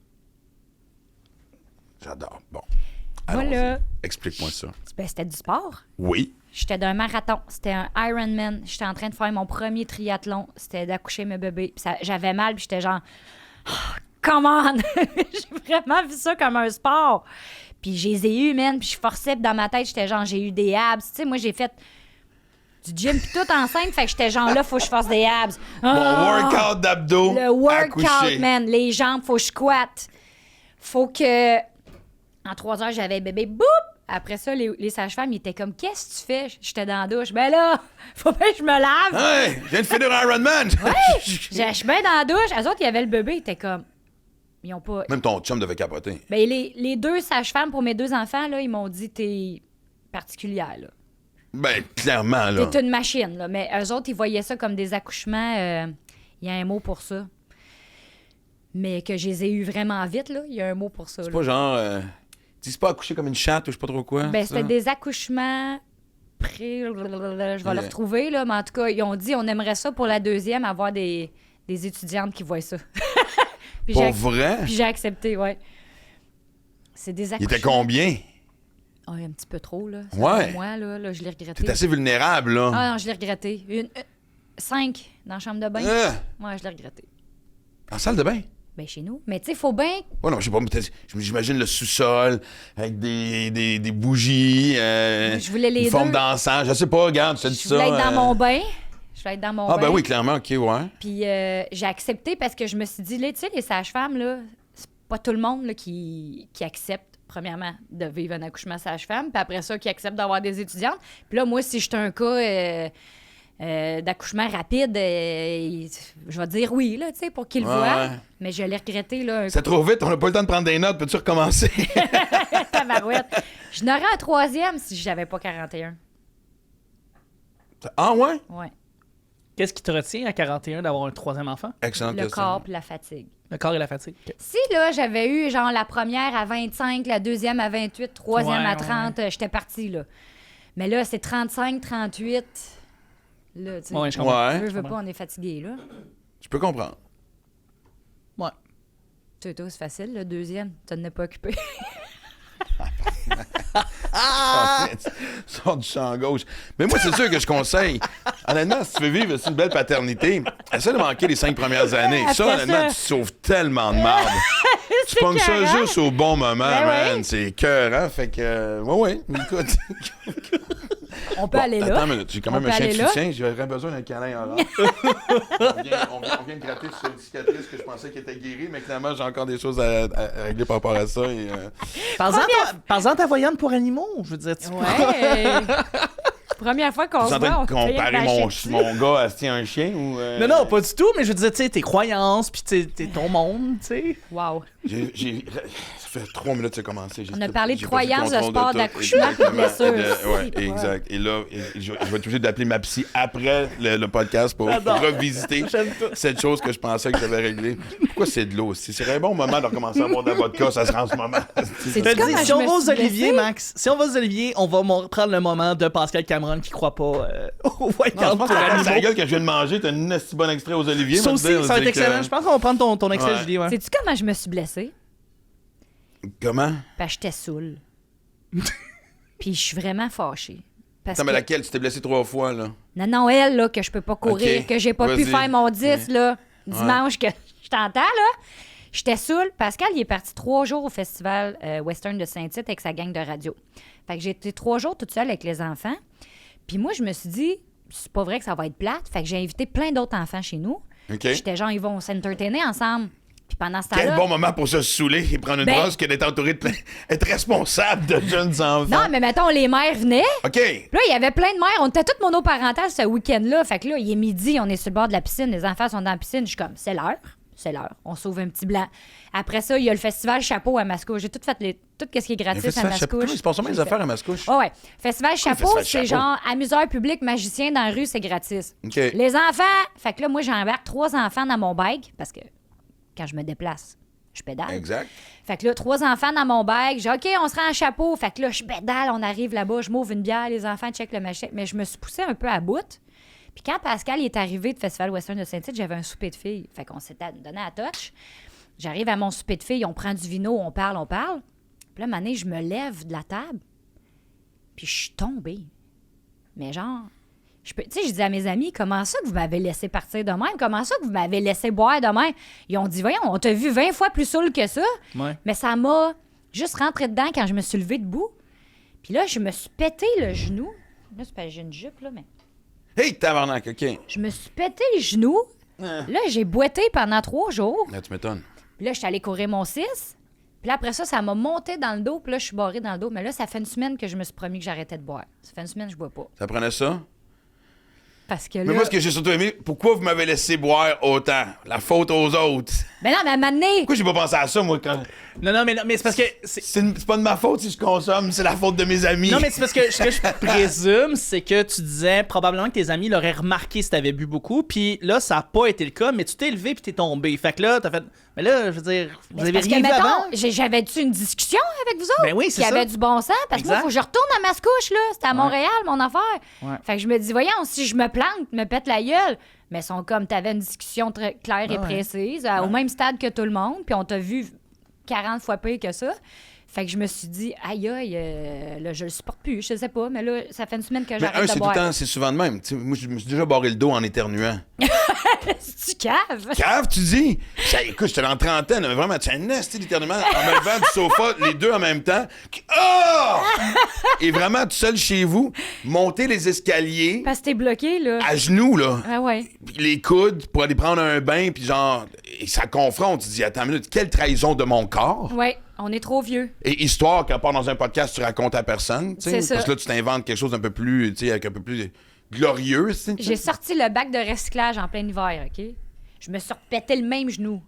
J'adore. Bon. Voilà. Allons-y. Explique-moi ça. Ben, c'était du sport. Oui. J'étais d'un marathon. C'était un Ironman. J'étais en train de faire mon premier triathlon. C'était d'accoucher mes bébés. Puis j'avais mal, puis j'étais genre... Oh, come on! J'ai vraiment vu ça comme un sport. Puis je les ai eus, man. Puis je forçais, puis dans ma tête, j'étais genre, j'ai eu des abs. Tu sais, moi, j'ai fait du gym, puis tout enceinte. Fait que j'étais genre, là, faut que je fasse des abs. Mon workout d'abdos. Le workout, accouché. man. Les jambes, faut que je squatte. Faut que... En 3 heures, j'avais bébé. Boum! Après ça, les sages-femmes, ils étaient comme, qu'est-ce que tu fais? J'étais dans la douche. Ben là, faut bien que je me lave. Hey, je viens de finir Ironman. Je suis bien dans la douche. Eux autres, il y avait le bébé. Ils étaient comme... Ils ont pas... Même ton chum devait capoter. Ben, les 2 sages-femmes pour mes 2 enfants, là, ils m'ont dit, t'es particulière, là. Ben, clairement, là. T'es une machine, là. Mais eux autres, ils voyaient ça comme des accouchements. Il y a un mot pour ça. Mais que je les ai eus vraiment vite, là. Il y a un mot pour ça, C'est là. pas genre. Dis pas accoucher comme une chatte ou je sais pas trop quoi. Ben, ça? c'était des accouchements je vais le Ok. retrouver, là. Mais en tout cas, ils ont dit, on aimerait ça pour la 2e, avoir des étudiantes qui voient ça. Puis Pour j'ai vrai? Puis j'ai accepté, ouais. C'est des Il accouchements. était combien? Ah, un petit peu trop, là. Ouais. Pour moi, là, je l'ai regretté. T'es assez vulnérable, là. Ah non, je l'ai regretté. 5 dans la chambre de bain. Ouais, je l'ai regretté. En salle de bain? Ben, chez nous. Mais tu sais, il faut bien... Ouais, non, je sais pas, peut-être. J'imagine le sous-sol avec des bougies. Je voulais les une forme deux. d'encens. Je sais pas, regarde, tu te dis Je ça. voulais être dans mon bain. Je voulais être dans mon Ah, bain. ben oui, clairement, ok, ouais. Puis j'ai accepté parce que je me suis dit, là, tu sais, les sages-femmes, là, c'est pas tout le monde là, qui accepte, premièrement, de vivre un accouchement sage-femme, puis après ça, qui accepte d'avoir des étudiantes. Puis là, moi, si j'étais un cas d'accouchement rapide, je vais dire oui, là, tu sais, pour qu'ils le Ouais, voient. ouais. Mais je l'ai regretté, là, un C'est trop vite, on a pas le temps de prendre des notes. Peux-tu recommencer? tabarouette. Je n'aurais un 3e si j'avais pas 41. Ah, ouais? Ouais. Qu'est-ce qui te retient à 41 d'avoir un 3e enfant? Excellente Le question. corps puis la fatigue. Le corps et la fatigue. Ok. Si, là, j'avais eu, genre, la première à 25, la 2e à 28, 3e à Ouais, 30, j'étais partie, là. Mais là, c'est 35, 38. Là, tu sais. Ouais, je comprends. Ouais. veux pas, on est fatigué, là. Je peux comprendre. Ouais. Toi, c'est facile, le 2e. Tu n'en es pas occupé. Sors du champ gauche. Mais moi, c'est sûr que je conseille. Honnêtement, si tu veux vivre une belle paternité, essaie de manquer les 5 premières années. Ça, Après honnêtement, ça. tu sauves tellement de marde. Tu pognes ça écœurant. juste au bon moment, Ben man. ouais. C'est cœur, hein? Fait que, ouais, écoute. On peut aller là. Attends une minute, j'ai quand même On un peut chien de aller là. soutien, j'aurais besoin d'un câlin en rare. on vient de gratter sur une cicatrice que je pensais qu'elle était guérie, mais finalement, j'ai encore des choses à régler par rapport à ça. Et, Parle-en ta voyante pour animaux, je veux dire. Ouais. Première fois qu'on tu es se en voit, train on de fait comparer une mon gars à se un chien ou... Non, pas du tout, mais je veux dire, tu sais, tes croyances, puis t'es ton monde, tu sais. Wow. Ça fait 3 minutes que c'est commencé. On a parlé de j'ai pas eu croyances, de contrôle sport, tout. d'accouchement, Exactement. de blessures. Ouais, exact. Et là, je vais être obligé d'appeler ma psy après le podcast pour revisiter cette chose que je pensais que j'avais réglée. Pourquoi c'est de l'eau? C'est un bon moment de recommencer à boire de la vodka, ça se rend en ce moment. C'est T'as comme dit, quand si je on me va aux suis Olivier, blessée. Max, si on va aux Olivier, on va prendre le moment de Pascal Cameron qui croit pas au White Non, je Card pense pour que c'est la animaux. gueule que je viens de manger. T'as un si bon extrait aux Oliviers. Ça moi, aussi, te dire, ça va être c'est que- excellent. Je pense qu'on va prendre ton extrait, Ouais. Julie. Ouais. Sais-tu comment je me suis blessée? Comment? Parce que j'étais saoule. Puis je suis vraiment fâchée. Parce Attends, mais que... laquelle? Tu t'es blessé 3 fois, là. Non, elle, là, que je peux pas courir, Ok. que j'ai pas pu Vas-y. faire mon 10, là, dimanche, que je t'entends, là. J'étais saoule. Pascal, il est parti 3 jours au festival Western de Saint-Tite avec sa gang de radio. Fait que j'ai été 3 jours toute seule avec les enfants. Puis moi, je me suis dit, c'est pas vrai que ça va être plate. Fait que j'ai invité plein d'autres enfants chez nous. OK. J'étais genre, ils vont s'entertainer ensemble. Puis pendant ce Quel temps-là... bon moment pour se saouler et prendre une Ben- brosse que d'être entouré de plein... être responsable de jeunes enfants. Non, mais mettons, les mères venaient. OK. Puis là, il y avait plein de mères. On était toutes monoparentales ce week-end-là. Fait que là, il est midi, on est sur le bord de la piscine. Les enfants sont dans la piscine. Je suis comme, c'est l'heure. C'est l'heure. On sauve un petit blanc. Après ça, il y a le festival Chapeau à Mascouche. J'ai tout fait tout ce qui est gratis à Mascouche. Il se passe bien des affaires à Mascouche. Oh ouais. Festival Chapeau, Festival c'est Chapeau? genre amuseur public, magicien dans la rue, c'est gratis. OK. Les enfants, fait que là, moi, j'embarque 3 enfants dans mon bike parce que quand je me déplace, je pédale. Exact. Fait que là, 3 enfants dans mon bike. J'ai OK, on se rend à Chapeau. Fait que là, je pédale, on arrive là-bas, je m'ouvre une bière, les enfants checkent le machin. Mais je me suis poussée un peu à bout. Puis quand Pascal il est arrivé de Festival Western de Saint-Tite, j'avais un souper de filles. Fait qu'on s'était donné à touch. J'arrive à mon souper de filles, on prend du vino, on parle. Puis là, un moment donné, je me lève de la table. Puis je suis tombée. Mais genre... Tu sais, je dis à mes amis, comment ça que vous m'avez laissé partir de même? Comment ça que vous m'avez laissé boire de même? Ils ont dit, voyons, on t'a vu 20 fois plus saoul que ça. Ouais. Mais ça m'a juste rentré dedans quand je me suis levée debout. Puis là, je me suis pété le genou. Là, c'est pas j'ai une jupe, là, mais... Hey, tabarnak, OK. Je me suis pété le genou. Là, j'ai boité pendant 3 jours. Là, tu m'étonnes. Puis là, je suis allée courir mon 6. Puis là, après ça, ça m'a monté dans le dos. Puis là, je suis barrée dans le dos. Mais là, ça fait une semaine que je me suis promis que j'arrêtais de boire. Ça fait une semaine que je bois pas. Ça prenait ça? Parce que là... Mais moi, ce que j'ai surtout aimé, pourquoi vous m'avez laissé boire autant? La faute aux autres. Ben non, mais à un moment donné... Pourquoi j'ai pas pensé à ça, moi, quand... Non, mais c'est parce que... C'est pas de ma faute si je consomme, c'est la faute de mes amis. Non, mais c'est parce que ce que je présume, c'est que tu disais probablement que tes amis l'auraient remarqué si t'avais bu beaucoup, puis là, ça n'a pas été le cas, mais tu t'es levé puis t'es tombé. Fait que là, t'as fait... Mais là, je veux dire, vous Mais avez parce que, rien vu mettons, avant? j'avais-tu une discussion avec vous autres? Ben oui, c'est Qui ça. avait du bon sens? Parce que moi, il Exact. faut que je retourne à Mascouche, là. C'était à Montréal, mon affaire. Ouais. Fait que je me dis, voyons, si je me plante, me pète la gueule. Mais ils sont comme, t'avais une discussion très claire et Ah ouais. précise, au même stade que tout le monde, puis on t'a vu 40 fois pire que ça. Fait que je me suis dit, aïe, là, je le supporte plus, je sais pas, mais là, ça fait une semaine que Mais j'arrête un, de c'est tout boire. le temps, c'est souvent de même. Tu sais, moi, je me suis déjà barré le dos en éternuant. Tu caves? Cave, tu dis? Ça, écoute, j'étais dans la trentaine, mais vraiment, tu as un nasty d'éternuement en me levant du sofa, les deux en même temps. Oh! Et vraiment, tout seul chez vous, monter les escaliers Parce que t'es bloqué, là. à genoux, là. Ah ouais. Puis les coudes pour aller prendre un bain, puis genre, et ça confronte. Tu dis, attends une minute, quelle trahison de mon corps? Ouais, on est trop vieux. Et histoire qu'à part dans un podcast, tu racontes à personne, tu sais. C'est ça. Parce que là, tu t'inventes quelque chose d'un peu plus, tu sais, avec un peu plus glorieux, tu sais. J'ai sorti le bac de recyclage en plein hiver, OK? Je me suis repété le même genou.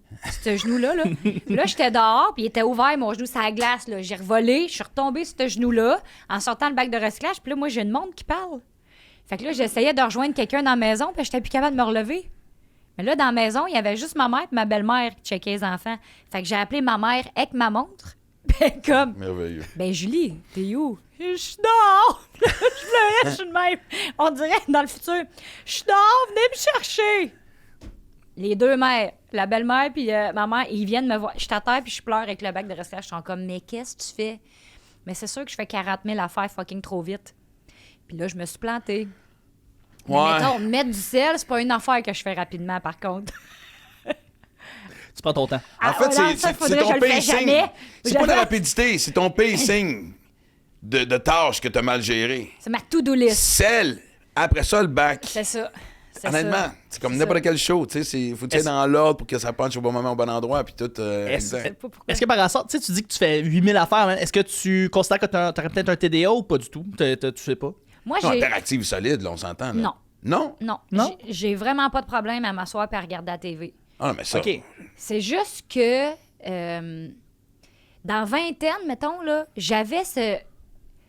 Ce genou-là, là. Puis là, j'étais dehors, puis il était ouvert, mon genou, sur la glace, là. J'ai revolé, je suis retombée sur ce genou-là en sortant le bac de recyclage. Puis là, moi, j'ai une montre qui parle. Fait que là, j'essayais de rejoindre quelqu'un dans la maison, puis j'étais plus capable de me relever. Mais là, dans la maison, il y avait juste ma mère et ma belle-mère qui checkaient les enfants. Fait que j'ai appelé ma mère avec ma montre. Ben, comme... Merveilleux. Ben, Julie, t'es où? Je suis dehors! Je pleurais, je suis de même. On dirait dans le futur. Je suis dehors, venez me chercher! Les deux mères, la belle-mère puis ma mère, ils viennent me voir. Je suis à terre puis je pleure avec le bac de recyclage. Ils sont comme, mais qu'est-ce que tu fais? Mais c'est sûr que je fais 40 000 affaires fucking trop vite. Puis là, je me suis plantée. Mais Ouais. mettons, mettre du sel, c'est pas une affaire que je fais rapidement, par contre. Tu prends ton temps. En fait, non, ça, c'est faudrait que ton je le fasse pacing. jamais. C'est pas la Jamais. rapidité, c'est ton pacing. de tâches que t'as mal gérées. C'est ma to-do list. Celle, après ça, le bac. C'est ça. C'est Honnêtement, ça. c'est comme C'est n'importe ça. quel show, tu sais, faut que tu aies dans l'ordre pour que ça punche au bon moment, au bon endroit, puis tout. Exact. Est-ce que par hasard, tu sais, tu dis que tu fais 8000 affaires, hein? Est-ce que tu considères que tu aurais peut-être un TDA ou pas du tout? Tu sais pas? Moi, Non, j'ai... interactive solide, là, on s'entend. Là. Non. Non? Non. Non? J'ai vraiment pas de problème à m'asseoir et à regarder la TV. Ah, non, mais ça. OK. C'est juste que dans vingtaine, mettons, là, j'avais ce...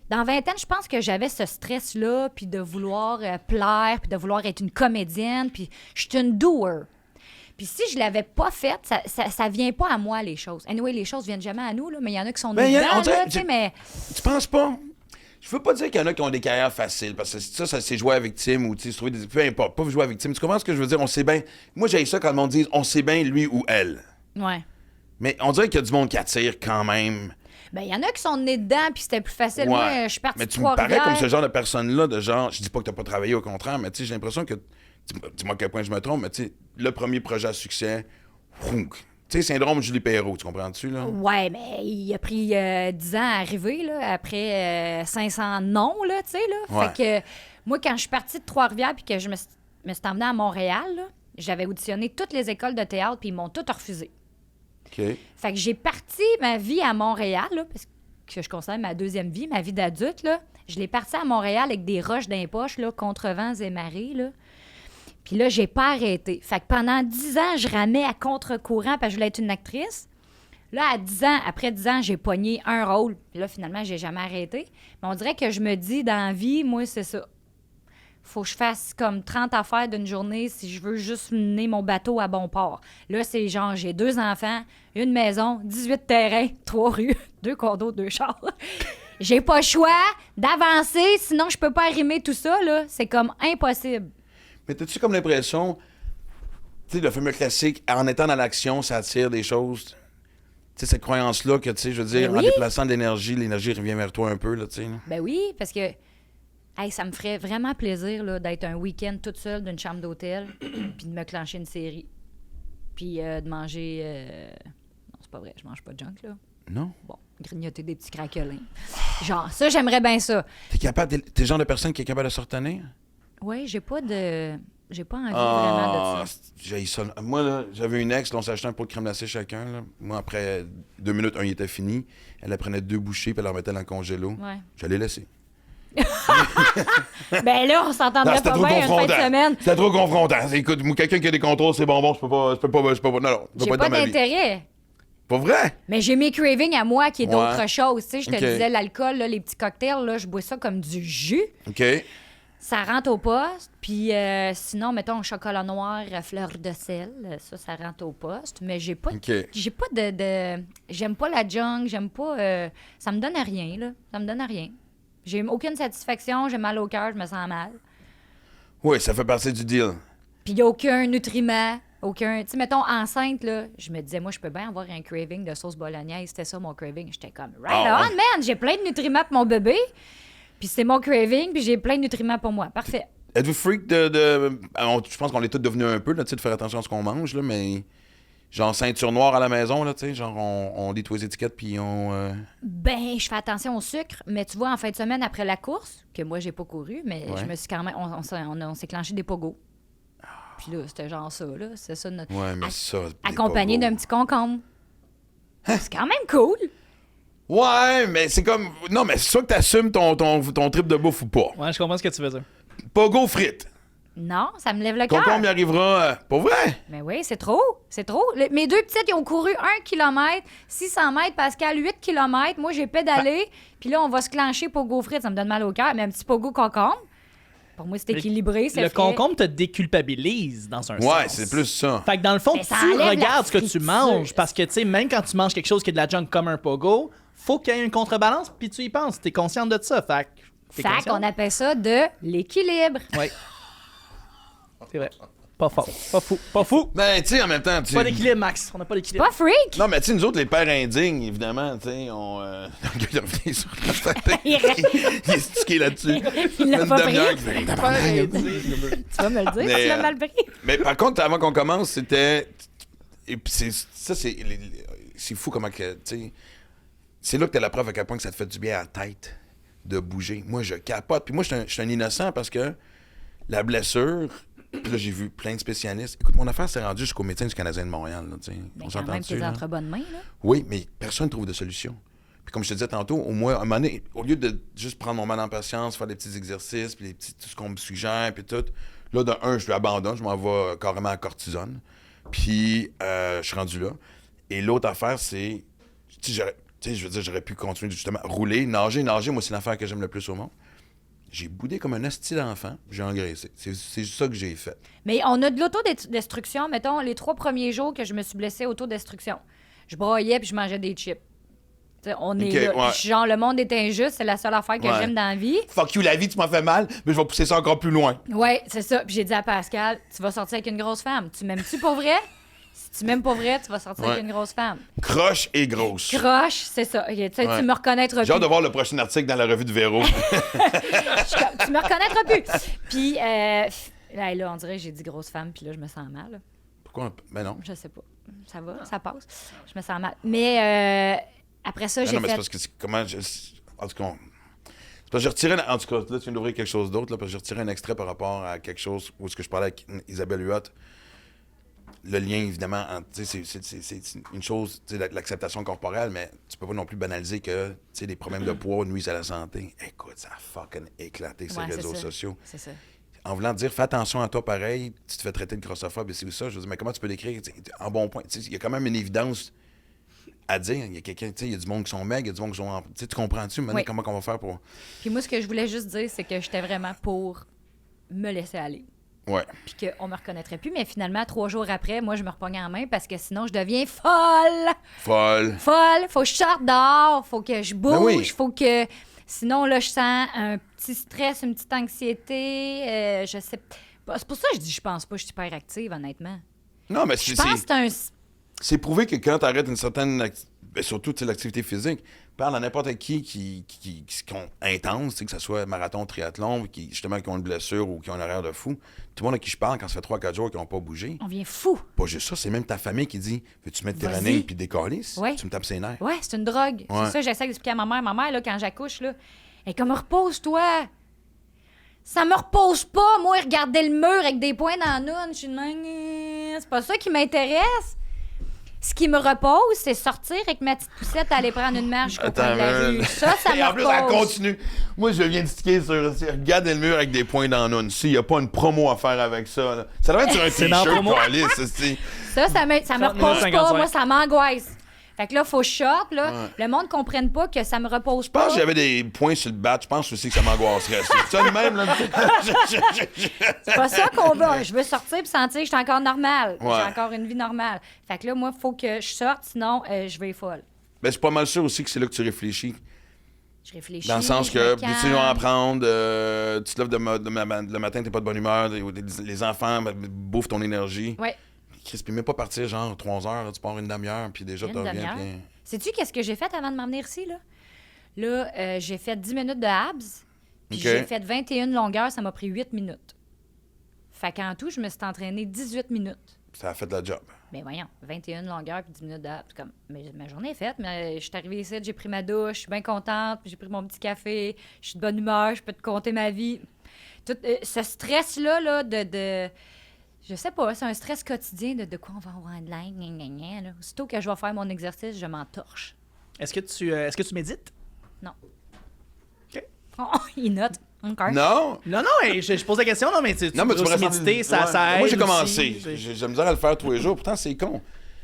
Dans vingtaine, je pense que j'avais ce stress-là, puis de vouloir plaire, puis de vouloir être une comédienne, puis je suis une doer. Puis si je l'avais pas faite, ça vient pas à moi, les choses. Anyway, les choses viennent jamais à nous, là, mais il y en a qui sont Ben, y a- dedans, on dirait- là, tu sais, mais... Tu penses pas? Je veux pas dire qu'il y en a qui ont des carrières faciles, parce que ça c'est jouer à victime ou tu sais, se trouver des. Peu importe, pas jouer à victime. Tu comprends ce que je veux dire? On sait bien. Moi, j'ai ça quand le monde dit on sait bien lui ou elle. Ouais. Mais on dirait qu'il y a du monde qui attire quand même. Ben, il y en a qui sont nés dedans, puis c'était plus facile. Ouais. Moi, je suis partie Mais de tu me parais Trois-Rivières. comme ce genre de personne-là, de genre, je dis pas que t'as pas travaillé, au contraire, mais tu sais, j'ai l'impression que, dis-moi à quel point je me trompe, mais tu sais, le premier projet à succès, tu sais, syndrome Julie Perrault, tu comprends-tu, là? Ouais, mais il a pris 10 ans à arriver, là, après 500 non, là, tu sais, là. Ouais. Fait que moi, quand je suis partie de Trois-Rivières puis que je me suis emmenée à Montréal, là, j'avais auditionné toutes les écoles de théâtre puis ils m'ont toutes refusé. OK. Fait que j'ai parti ma vie à Montréal, là, parce que je considère ma deuxième vie, ma vie d'adulte, là. Je l'ai partie à Montréal avec des roches dans les poches, là, contre vents et marées, là. Puis là, j'ai pas arrêté. Fait que pendant 10 ans, je ramais à contre-courant parce que je voulais être une actrice. Là, après 10 ans, j'ai pogné un rôle. Puis là, finalement, j'ai jamais arrêté. Mais on dirait que je me dis, dans la vie, moi, c'est ça. Faut que je fasse comme 30 affaires d'une journée si je veux juste mener mon bateau à bon port. Là, c'est genre, j'ai 2 enfants, une maison, 18 terrains, 3 rues, 2 condos, 2 chars. J'ai pas le choix d'avancer, sinon je peux pas arrimer tout ça, là. C'est comme impossible. Mais t'as-tu comme l'impression, tu sais, le fameux classique, en étant dans l'action, ça attire des choses. Tu sais, cette croyance-là que, tu sais, je veux dire, Ben en oui. déplaçant de l'énergie revient vers toi un peu, là, tu sais. là. Ben oui, parce que hey, ça me ferait vraiment plaisir là, d'être un week-end toute seule d'une chambre d'hôtel, puis de me clencher une série, puis de manger... Non, c'est pas vrai, je mange pas de junk, là. Non? Bon, grignoter des petits craquelins. Genre, ça, j'aimerais bien ça. T'es le genre de personne qui est capable de se retenir? Oui, j'ai pas envie vraiment de ça. J'ai ça. Moi, là, j'avais une ex, là, on s'achetait un pot de crème glacée chacun. Là. Moi, après 2 minutes, un, il était fini. Elle prenait 2 bouchées, puis elle la remettait dans le congélo. Ouais. Je l'ai laissé. Ben là, on s'entendrait c'était pas trop bien une fin de confrontant. semaine. C'était trop confrontant. Écoute, moi, quelqu'un qui a des contrôles, c'est bonbon, je peux pas. Non, je peux J'ai pas être pas dans ma vie. d'intérêt. Pas vrai? Mais j'ai mes cravings à moi qui est d'autres Ouais. choses. Tu sais, je te Ok. disais, l'alcool, là, les petits cocktails, là, je bois ça comme du jus. OK. Ça rentre au poste. Puis sinon, mettons, chocolat noir, fleur de sel, ça rentre au poste. Mais j'ai pas, OK. j'ai pas de... J'aime pas la junk, j'aime pas... ça me donne à rien, là. Ça me donne à rien. J'ai aucune satisfaction, j'ai mal au cœur, je me sens mal. Oui, ça fait partie du deal. Puis il n'y a aucun nutriment, aucun... Tu sais, mettons, enceinte, là, je me disais, moi, je peux bien avoir un craving de sauce bolognaise. C'était ça, mon craving. J'étais comme, right Ah, on, ouais. man! J'ai plein de nutriments pour mon bébé. Puis c'est mon craving, puis j'ai plein de nutriments pour moi. Parfait. Êtes-vous freak je pense qu'on est tous devenus un peu, là, tu sais, de faire attention à ce qu'on mange, là, mais... Genre ceinture noire à la maison, là, tu sais, genre on lit tous les étiquettes, puis on... Ben, je fais attention au sucre, mais tu vois, en fin de semaine, après la course, que moi, j'ai pas couru, mais Ouais. je me suis quand même... On s'est clenché des pogos. Puis là, c'était genre ça, là. C'est ça, notre... Ouais, mais ça... des Accompagné pogos. d'un petit concombre. C'est quand même cool. Ouais, mais c'est comme... Non, mais c'est soit que t'assumes ton trip de bouffe ou pas. Ouais, je comprends ce que tu veux dire. Pogo frites. Non, ça me lève le cœur. Concombre y arrivera... Pas vrai? Mais oui, c'est trop. C'est trop. Mes 2 petites, ils ont couru 1 km, 600 mètres, Pascal, 8 km. Moi, j'ai pédalé. Puis là, on va se clencher pogo frites. Ça me donne mal au cœur. Mais un petit pogo concombre. Pour moi, c'est équilibré. C'est Le frais. concombre te déculpabilise dans un sens. Ouais, c'est plus ça. Fait que dans le fond, Mais ça tu enlève la regardes ce que tu friture. manges parce que, tu sais, même quand tu manges quelque chose qui est de la junk comme un pogo, faut qu'il y ait une contrebalance, puis tu y penses. T'es consciente de ça. Fait que t'es Fait consciente. qu'on appelle ça de l'équilibre. Ouais. C'est vrai. Pas fort. Pas fou. Pas fou. Ben, tu sais, en même temps... tu Pas sais- d'équilibre, Max. On n'a pas d'équilibre. Pas freak. Non, mais tu sais, nous autres, les pères indignes, évidemment, tu sais, on... Il revient sur la tête. Il Il est stické là-dessus. Il l'a Une pas demi-heure pris. qu'il fait, Tu vas me le dire, Mais, tu l'as mal pris. Mais par contre, avant qu'on commence, c'était... Et puis c'est fou comment que, tu sais... C'est là que t'as la preuve à quel point que ça te fait du bien à la tête. de bouger. Moi, je capote. Puis moi, je suis un innocent parce que la blessure, puis là, j'ai vu plein de spécialistes. Écoute, mon affaire s'est rendue jusqu'au médecin du Canadien de Montréal. Là, Mais on quand même, s'entend-tu, t'es là? entre bonnes mains, là. Oui, mais personne ne trouve de solution. Puis comme je te disais tantôt, au moins, à un moment donné, au lieu de juste prendre mon mal en patience, faire des petits exercices, puis tout ce qu'on me suggère, puis tout, là, de un, je l'abandonne, je m'en vais carrément à cortisone. Puis, je suis rendu là. Et l'autre affaire, c'est... je veux dire, j'aurais pu continuer justement à rouler, nager. Moi, c'est l'affaire que j'aime le plus au monde. J'ai boudé comme un hostie d'enfant, j'ai engraissé. C'est ça que j'ai fait. Mais on a de l'autodestruction, mettons, les 3 premiers jours que je me suis blessée, autodestruction. Je broyais puis je mangeais des chips. T'sais, on est là. Ouais. Genre, le monde est injuste, c'est la seule affaire que j'aime dans la vie. Fuck you, la vie, tu m'as fait mal, mais je vais pousser ça encore plus loin. Ouais, c'est ça. Puis j'ai dit à Pascal, tu vas sortir avec une grosse femme. Tu m'aimes-tu pour vrai? Si tu m'aimes pour vrai, tu vas sortir avec une grosse femme. Croche et grosse. Croche, c'est ça. Okay, tu me reconnaîtras plus. J'ai hâte de voir le prochain article dans la revue de Véro. Tu me reconnaîtras plus. Puis là, on dirait que j'ai dit grosse femme, puis là, je me sens mal. Pourquoi? Ben non. Je sais pas. Ça va, ça passe. Je me sens mal. Mais après ça, j'ai Non, mais fait... c'est parce que en tout cas, c'est parce que j'ai retiré... En tout cas, là, tu viens d'ouvrir quelque chose d'autre, là, parce que j'ai retiré un extrait par rapport à quelque chose où ce que je parlais avec Isabelle Huot. Le lien, évidemment, c'est une chose, l'acceptation corporelle, mais tu peux pas non plus banaliser que les problèmes de poids nuisent à la santé. Écoute, ça a fucking éclaté ces réseaux sociaux. C'est ça. En voulant dire, fais attention à toi pareil, tu te fais traiter de grossophobe et c'est ça. Je veux dire, mais comment tu peux l'écrire en bon point? Il y a quand même une évidence à dire. Il y a quelqu'un, il y a du monde qui sont maigres, il y a du monde qui sont... Tu comprends-tu, maintenant, comment on va faire pour... Puis moi, ce que je voulais juste dire, c'est que j'étais vraiment pour me laisser aller. Ouais. Puis qu'on me reconnaîtrait plus. Mais finalement, 3 jours après, moi, je me repogne en main parce que sinon, je deviens folle. Folle. Faut que je sorte dehors, faut que je bouge, Ben oui. faut que... Sinon, là, je sens un petit stress, une petite anxiété. Je sais pas. C'est pour ça que je dis, je pense pas que je suis hyperactive, honnêtement. Non, mais Je pense que c'est un... c'est prouvé que quand tu arrêtes une certaine... surtout, l'activité physique, parle à n'importe qui sont intenses, que ce soit marathon, triathlon, qui ont une blessure ou qui ont un horaire de fou. Tout le monde à qui je parle, quand ça fait 3-4 jours qu'ils n'ont pas bougé. On vient fou. Pas juste ça, c'est même ta famille qui dit « Veux-tu mettre tes Vas-y. running puis des calices? Ouais. Tu me tapes ses nerfs. » Ouais, c'est une drogue. Ouais. C'est ça, j'essaie d'expliquer à ma mère. Ma mère, là, quand j'accouche, là, elle est comme, repose-toi. Ça me repose pas, moi, regarder le mur avec des points dans la noune. Je suis de même, c'est pas ça qui m'intéresse. Ce qui me repose, c'est sortir avec ma petite poussette, aller prendre une marche au coin de la rue. Ça Et me en plus, elle repose. continue. Moi, je viens de sticker sur... Regardez le mur avec des points dans la noune. Il n'y a pas une promo à faire avec ça. Là. Ça devrait être sur un C'est dans la t-shirt, promo. calice, c'est... Ça me repose pas. 55. Moi, ça m'angoisse. Fait que là, faut que je sorte, là. Ouais. Le monde ne comprenne pas que ça me repose Je pas. pense que j'avais des points sur le bat. Je pense aussi que ça m'angoisserait. C'est ça de même, là. C'est pas ça qu'on veut. Je veux sortir et sentir que je suis encore normale. Ouais. J'ai encore une vie normale. Fait que là, moi, il faut que je sorte, sinon, je vais folle. Ben, je suis pas mal sûr aussi que c'est là que tu réfléchis. Je réfléchis. Dans le sens je que me des décisions à calme. prendre, tu te lèves le matin, t'es pas de bonne humeur, les enfants bouffent ton énergie. Ouais. Chris, puis même pas partir genre 3 heures, là, tu pars une demi-heure, puis déjà tu Une reviens. demi-heure. Puis... Sais-tu qu'est-ce que j'ai fait avant de m'emmener ici, là? Là, j'ai fait 10 minutes de abs, puis OK. j'ai fait 21 longueurs, ça m'a pris 8 minutes. Fait qu'en tout, je me suis entraînée 18 minutes. Ça a fait la job. Mais voyons, 21 longueurs puis 10 minutes d'abs. Comme, mais ma journée est faite, mais je suis arrivée ici, j'ai pris ma douche, je suis bien contente, puis j'ai pris mon petit café, je suis de bonne humeur, je peux te compter ma vie. Tout ce stress-là, là, de... Je sais pas, c'est un stress quotidien de quoi on va avoir de l'air, gna, gna, gna, là. Aussitôt que je vais faire mon exercice, je m'entorche. Est-ce que tu médites? Non. OK. Oh, il note. Encore. Non! Non, je pose la question, non, mais tu Non, mais tu peux pourrais aussi méditer, ça aide. Moi, j'ai aussi. commencé. J'ai misère à le faire tous les jours. Pourtant, c'est con.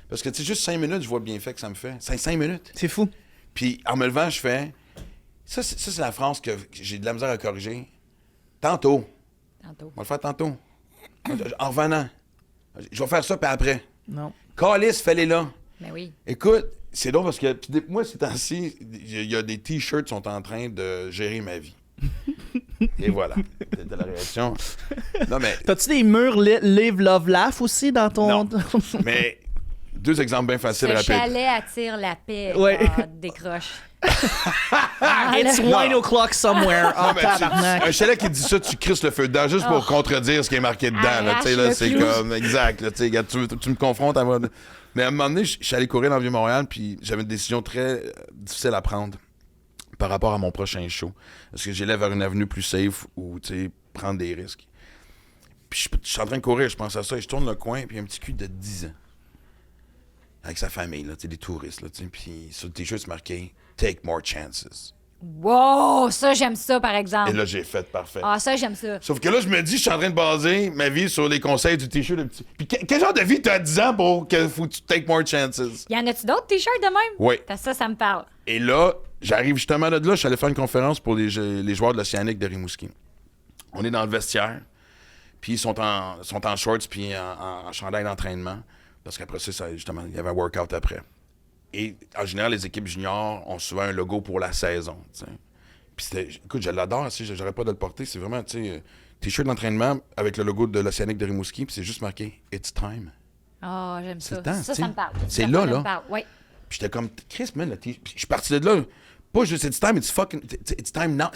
Parce que, tu sais, juste 5 minutes, je vois le bienfait que ça me fait. 5 minutes. C'est fou. Puis, en me levant, je fais... Ça, c'est la phrase que j'ai de la misère à corriger. Tantôt. Tantôt. On va le faire tantôt. En revenant. Je vais faire ça, puis après. Non. Calice, fais-les là. Mais oui. Écoute, c'est drôle parce que moi, ces temps-ci, il y a des t-shirts qui sont en train de gérer ma vie. Et voilà. C'était la réaction. Non, mais... T'as-tu des murs Live, Love, Laugh aussi dans ton... Non. Mais 2 exemples bien faciles, Ce rapides. chalet attire la paix. Ouais. Ah, décroche. It's wine o'clock somewhere. Ah, Non, mais tabarnak. un chalet qui dit ça, tu crisses le feu dedans juste pour contredire ce qui est marqué dedans. Là, tu sais, là, Arrache c'est le clou. comme... Exact. Là, tu sais, regarde, tu me confrontes à moi. Mais à un moment donné, je suis allé courir dans le Vieux-Montréal, puis j'avais une décision très difficile à prendre. par rapport à mon prochain show. Est-ce que j'élève vers une avenue plus safe ou, tu sais, prendre des risques? Puis je suis en train de courir, je pense à ça, et je tourne le coin, puis il y a un petit cul de 10 ans. Avec sa famille, là, tu sais, des touristes, là, tu sais, puis sur le t-shirt, c'est marqué « Take more chances ». Wow, ça, j'aime ça, par exemple. Et là, j'ai fait parfait. Ah, ça, j'aime ça. Sauf que là, je me dis, je suis en train de baser ma vie sur les conseils du t-shirt de petit. Puis quel genre de vie t'as à 10 ans pour que faut que tu take more chances? Y en a-tu d'autres t-shirts de même? Oui. Parce que ça me parle. Et là, j'arrive justement de là, je suis allé faire une conférence pour les joueurs de l'Océanique de Rimouski. On est dans le vestiaire, puis ils sont en shorts puis en chandail d'entraînement. Parce qu'après ça, justement, il y avait un workout après. Et en général, les équipes juniors ont souvent un logo pour la saison. T'sais. Puis écoute, je l'adore, j'aurais pas de le porter. C'est vraiment, tu sais, t-shirt d'entraînement avec le logo de l'Océanique de Rimouski, puis c'est juste marqué « It's time ». Ah, j'aime ça. le temps, Ça me parle. c'est Ça là, me là. parle. Oui. Puis j'étais comme « Chris, man, puis je suis parti de là. Pas juste « It's time », it's time now.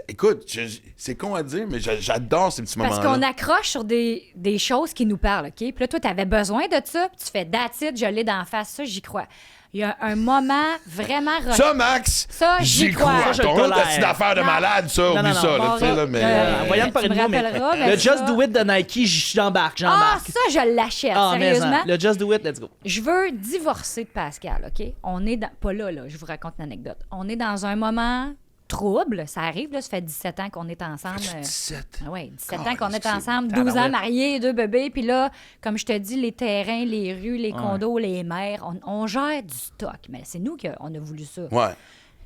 Écoute, c'est con à dire, mais j'adore ces petits moments-là. Parce qu'on accroche sur des choses qui nous parlent, OK? Puis là, toi, t'avais besoin de ça, puis tu fais « That's it, je l'ai d'en face ». Ça, j'y crois. Il y a un moment vraiment... Ça, Max, ça, j'y crois. Ça, je Ton le autre tolère. petite affaire de malade, ça, Non, oublie non, ça, non, là, bon, tu sais, là, mais... Voyons me tu parler de me moi, mais rappelleras, mais le Just ça- Do It de Nike, j'embarque. Ah, ça, je l'achète, Ah, mais sérieusement. le Just Do It, let's go. Je veux divorcer de Pascal, OK? On est dans... Pas là, je vous raconte une anecdote. On est dans un moment trouble. Ça arrive, là, ça fait 17 ans qu'on est ensemble. 17. Oui, 17 ans Caliste, qu'on est c'est ensemble, 12 tabarouette. ans mariés, 2 bébés. Puis là, comme je te dis, les terrains, les rues, les condos, les mers, on gère du stock. Mais c'est nous qu'on a voulu ça. Ouais. Tu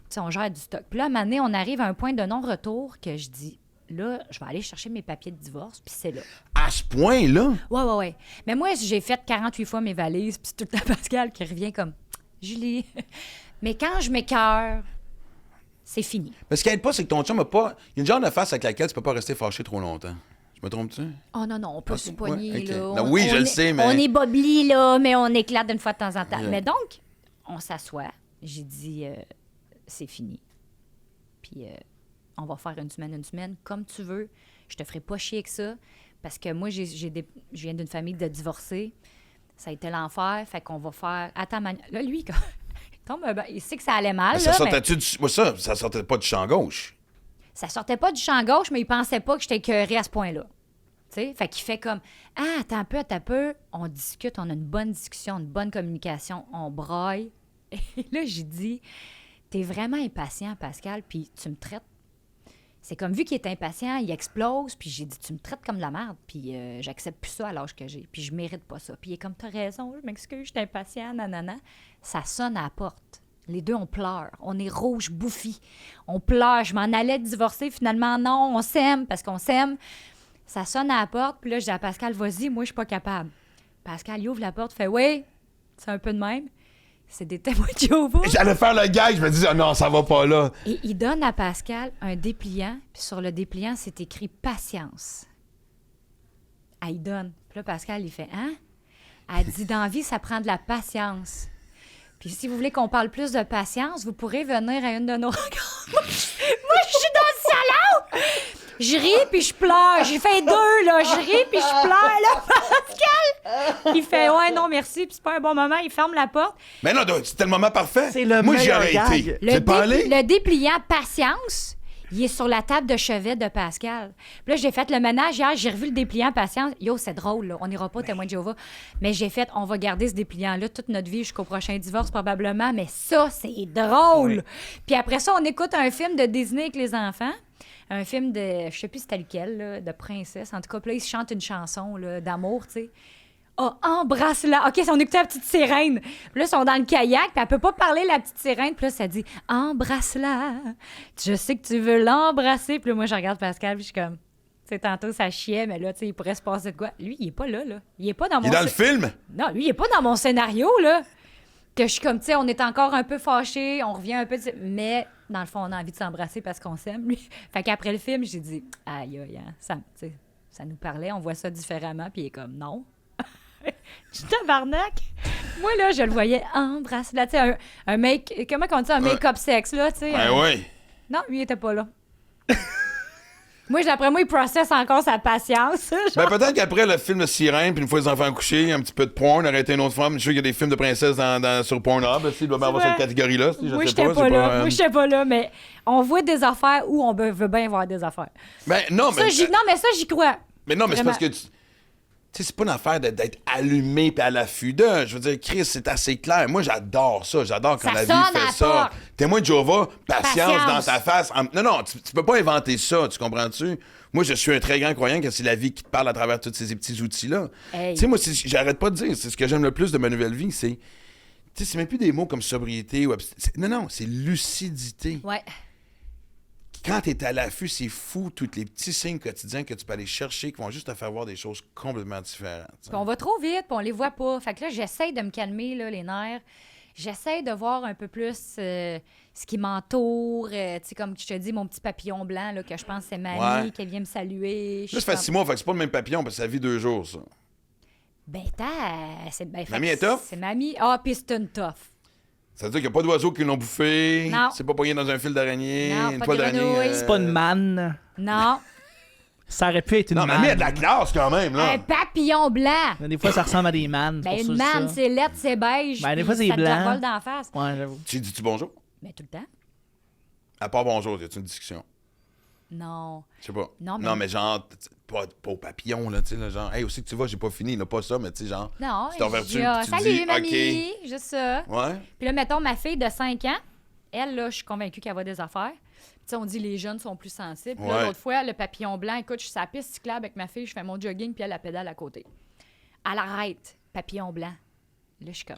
sais, on gère du stock. Puis là, à un moment donné, on arrive à un point de non-retour que je dis, là, je vais aller chercher mes papiers de divorce, puis c'est là. À ce point-là? Ouais. Mais moi, j'ai fait 48 fois mes valises, puis c'est tout le temps Pascal qui revient comme, Julie. Mais quand je m'écœure, c'est fini. Parce qu'il aide pas, c'est que ton chum a pas... Il y a une genre de face avec laquelle tu peux pas rester fâché trop longtemps. Je me trompe-tu? Oh non, on peut Ah, se ouais, poigner, ok. là. Non, oui, je le sais, mais- On est bobli, là, mais on éclate d'une fois de temps en temps. Yeah. Mais donc, on s'assoit. J'ai dit, c'est fini. Puis, on va faire une semaine, comme tu veux. Je te ferai pas chier avec ça. Parce que moi, je viens d'une famille de divorcés. Ça a été l'enfer. Fait qu'on va faire... Attends, là, lui, quand... il sait que ça allait mal. Mais ça là, sortait-tu du... Moi, ça sortait pas du champ gauche. Ça sortait pas du champ gauche, mais il pensait pas que j'étais écœurée à ce point-là. Tu sais? Fait qu'il fait comme « Ah, attends un peu. On discute, on a une bonne discussion, une bonne communication, on braille. » Et là, j'ai dit « T'es vraiment impatient, Pascal, puis tu me traites... » C'est comme, vu qu'il est impatient, il explose, puis j'ai dit « Tu me traites comme de la merde, puis j'accepte plus ça à l'âge que j'ai, puis je mérite pas ça. » Puis il est comme « T'as raison, je m'excuse, je suis impatient, nanana. » Ça sonne à la porte. Les deux, on pleure. On est rouge, bouffi. On pleure. Je m'en allais divorcer. Finalement, non, on s'aime parce qu'on s'aime. Ça sonne à la porte. Puis là, je dis à Pascal, vas-y, moi, je suis pas capable. Pascal, il ouvre la porte, fait, oui, c'est un peu de même. C'est des témoins de Jéhovah. J'allais faire le gag, je me disais, non, ça va pas là. Et il donne à Pascal un dépliant. Puis sur le dépliant, c'est écrit patience. Elle donne. Puis là, Pascal, il fait, hein? Elle dit, dans la vie, ça prend de la patience. Puis si vous voulez qu'on parle plus de patience, vous pourrez venir à une de nos rencontres. Moi, je suis dans le salon! Je ris puis je pleure. J'ai fait 2, là. Je ris puis je pleure, là, Pascal! Il fait, ouais, non, merci, puis c'est pas un bon moment. Il ferme la porte. Mais non, c'était le moment parfait. C'est le Moi, j'y meilleur aurais gag. été. Tu pas allé? Le dépliant patience, il est sur la table de chevet de Pascal. Puis là, j'ai fait le ménage hier, j'ai revu le dépliant patience. Yo, c'est drôle, là. On n'ira pas au témoin de Jéhovah. Mais j'ai fait, on va garder ce dépliant-là toute notre vie jusqu'au prochain divorce, probablement. Mais ça, c'est drôle. Puis après ça, on écoute un film de Disney avec les enfants. Un film de, je sais plus c'était lequel, là, de princesse. En tout cas, puis là, ils se chantent une chanson là, d'amour, tu sais. Ah, embrasse-la. OK, on écoutait la petite sirène. Puis là, ils sont dans le kayak, puis elle peut pas parler, la petite sirène. Puis là, ça dit « Embrasse-la. Je sais que tu veux l'embrasser. » Puis là, moi, je regarde Pascal, puis je suis comme... Tu sais, tantôt, ça chiait, mais là, tu sais, il pourrait se passer de quoi. Lui, il est pas là. Il est pas dans mon... Il est dans le film? Non, lui, il est pas dans mon scénario, là. Que je suis comme, tu sais, on est encore un peu fâchés, on revient un peu... Mais, dans le fond, on a envie de s'embrasser parce qu'on s'aime, lui. Fait qu'après le film, j'ai dit « Aïe, aïe, hein, ça nous parlait, on voit ça différemment. » Puis il est comme « Non. » Je suis tabarnak. Moi, là, je le voyais embrasser. Tu sais, un make... Comment on dit ça? Un make-up sexe, là, tu sais. Ben oui. Non, lui, il était pas là. Moi, d'après moi, il processe encore sa patience. Ben, peut-être qu'après le film de Sirène, puis une fois les enfants couchés, un petit peu de porn, arrêter une autre femme. Je suis sûr qu'il y a des films de princesses sur Pornhub. Il doit bien avoir cette catégorie-là. Moi, j'étais pas là. Moi, j'étais pas là, mais on voit des affaires où on veut bien voir des affaires. Ben, non, mais. Non, mais ça, j'y crois. Mais non, mais Vraiment. c'est parce que. Tu sais, c'est pas une affaire d'être allumé puis à l'affût d'un. Je veux dire, Chris, c'est assez clair. Moi, j'adore ça. J'adore quand Ça la vie sonne à fait la ça. porte. Témoin de Jéhovah, patience dans Patience. ta face. Non, tu peux pas inventer ça, tu comprends-tu? Moi, je suis un très grand croyant que c'est la vie qui te parle à travers tous ces petits outils-là. Hey. Tu sais, moi, j'arrête pas de dire, c'est ce que j'aime le plus de ma nouvelle vie, c'est... Tu sais, c'est même plus des mots comme sobriété ou... Non, c'est lucidité. Ouais. Quand t'es à l'affût, c'est fou, tous les petits signes quotidiens que tu peux aller chercher qui vont juste te faire voir des choses complètement différentes. Puis on va trop vite, puis on les voit pas. Fait que là, j'essaie de me calmer, là, les nerfs. J'essaie de voir un peu plus ce qui m'entoure. Tu sais, comme je te dis, mon petit papillon blanc, là, que je pense que c'est Mamie, Ouais. qui vient me saluer. Là, ça fait 6 mois, fait que c'est pas le même papillon, parce que ça vit 2 jours, ça. Ben, c'est ben, Mamie fait est que tough? C'est Mamie. Ah, puis c'est une tough. Ça veut dire qu'il n'y a pas d'oiseaux qui l'ont bouffé. Non. C'est pas poigné dans un fil d'araignée. Non, Une pas toile de d'araignée. grenouille. C'est pas une manne. Non. Ça aurait pu être une Non, manne. mamie a de la classe quand même, là. Un papillon blanc. Des fois, ça ressemble à des mannes. Ben, c'est une pour ça, manne, ça. c'est lettre, c'est beige. Ben, des puis fois, c'est ça te blanc. revole d'en face. Ouais, j'avoue. Tu dis-tu bonjour? Ben, tout le temps. À part bonjour, y a-tu une discussion? Non. Je sais pas. Non, mais- genre, pas au papillon, là, tu sais, là, genre, hey, aussi que tu vas, j'ai pas fini, là, pas ça, mais tu sais, genre. Non. Tu t'en vas-tu, je dis, ah, puis tu salut, dis, mamie. Juste ça. Ouais. Puis là, mettons, ma fille de 5 ans, elle, là, je suis convaincue qu'elle voit des affaires. Tu sais, on dit les jeunes sont plus sensibles. Puis là, Ouais. l'autre fois, le papillon blanc, écoute, je suis sur la piste cyclable avec ma fille, je fais mon jogging, puis elle, la pédale à côté. Elle arrête, papillon blanc. Là, je suis comme...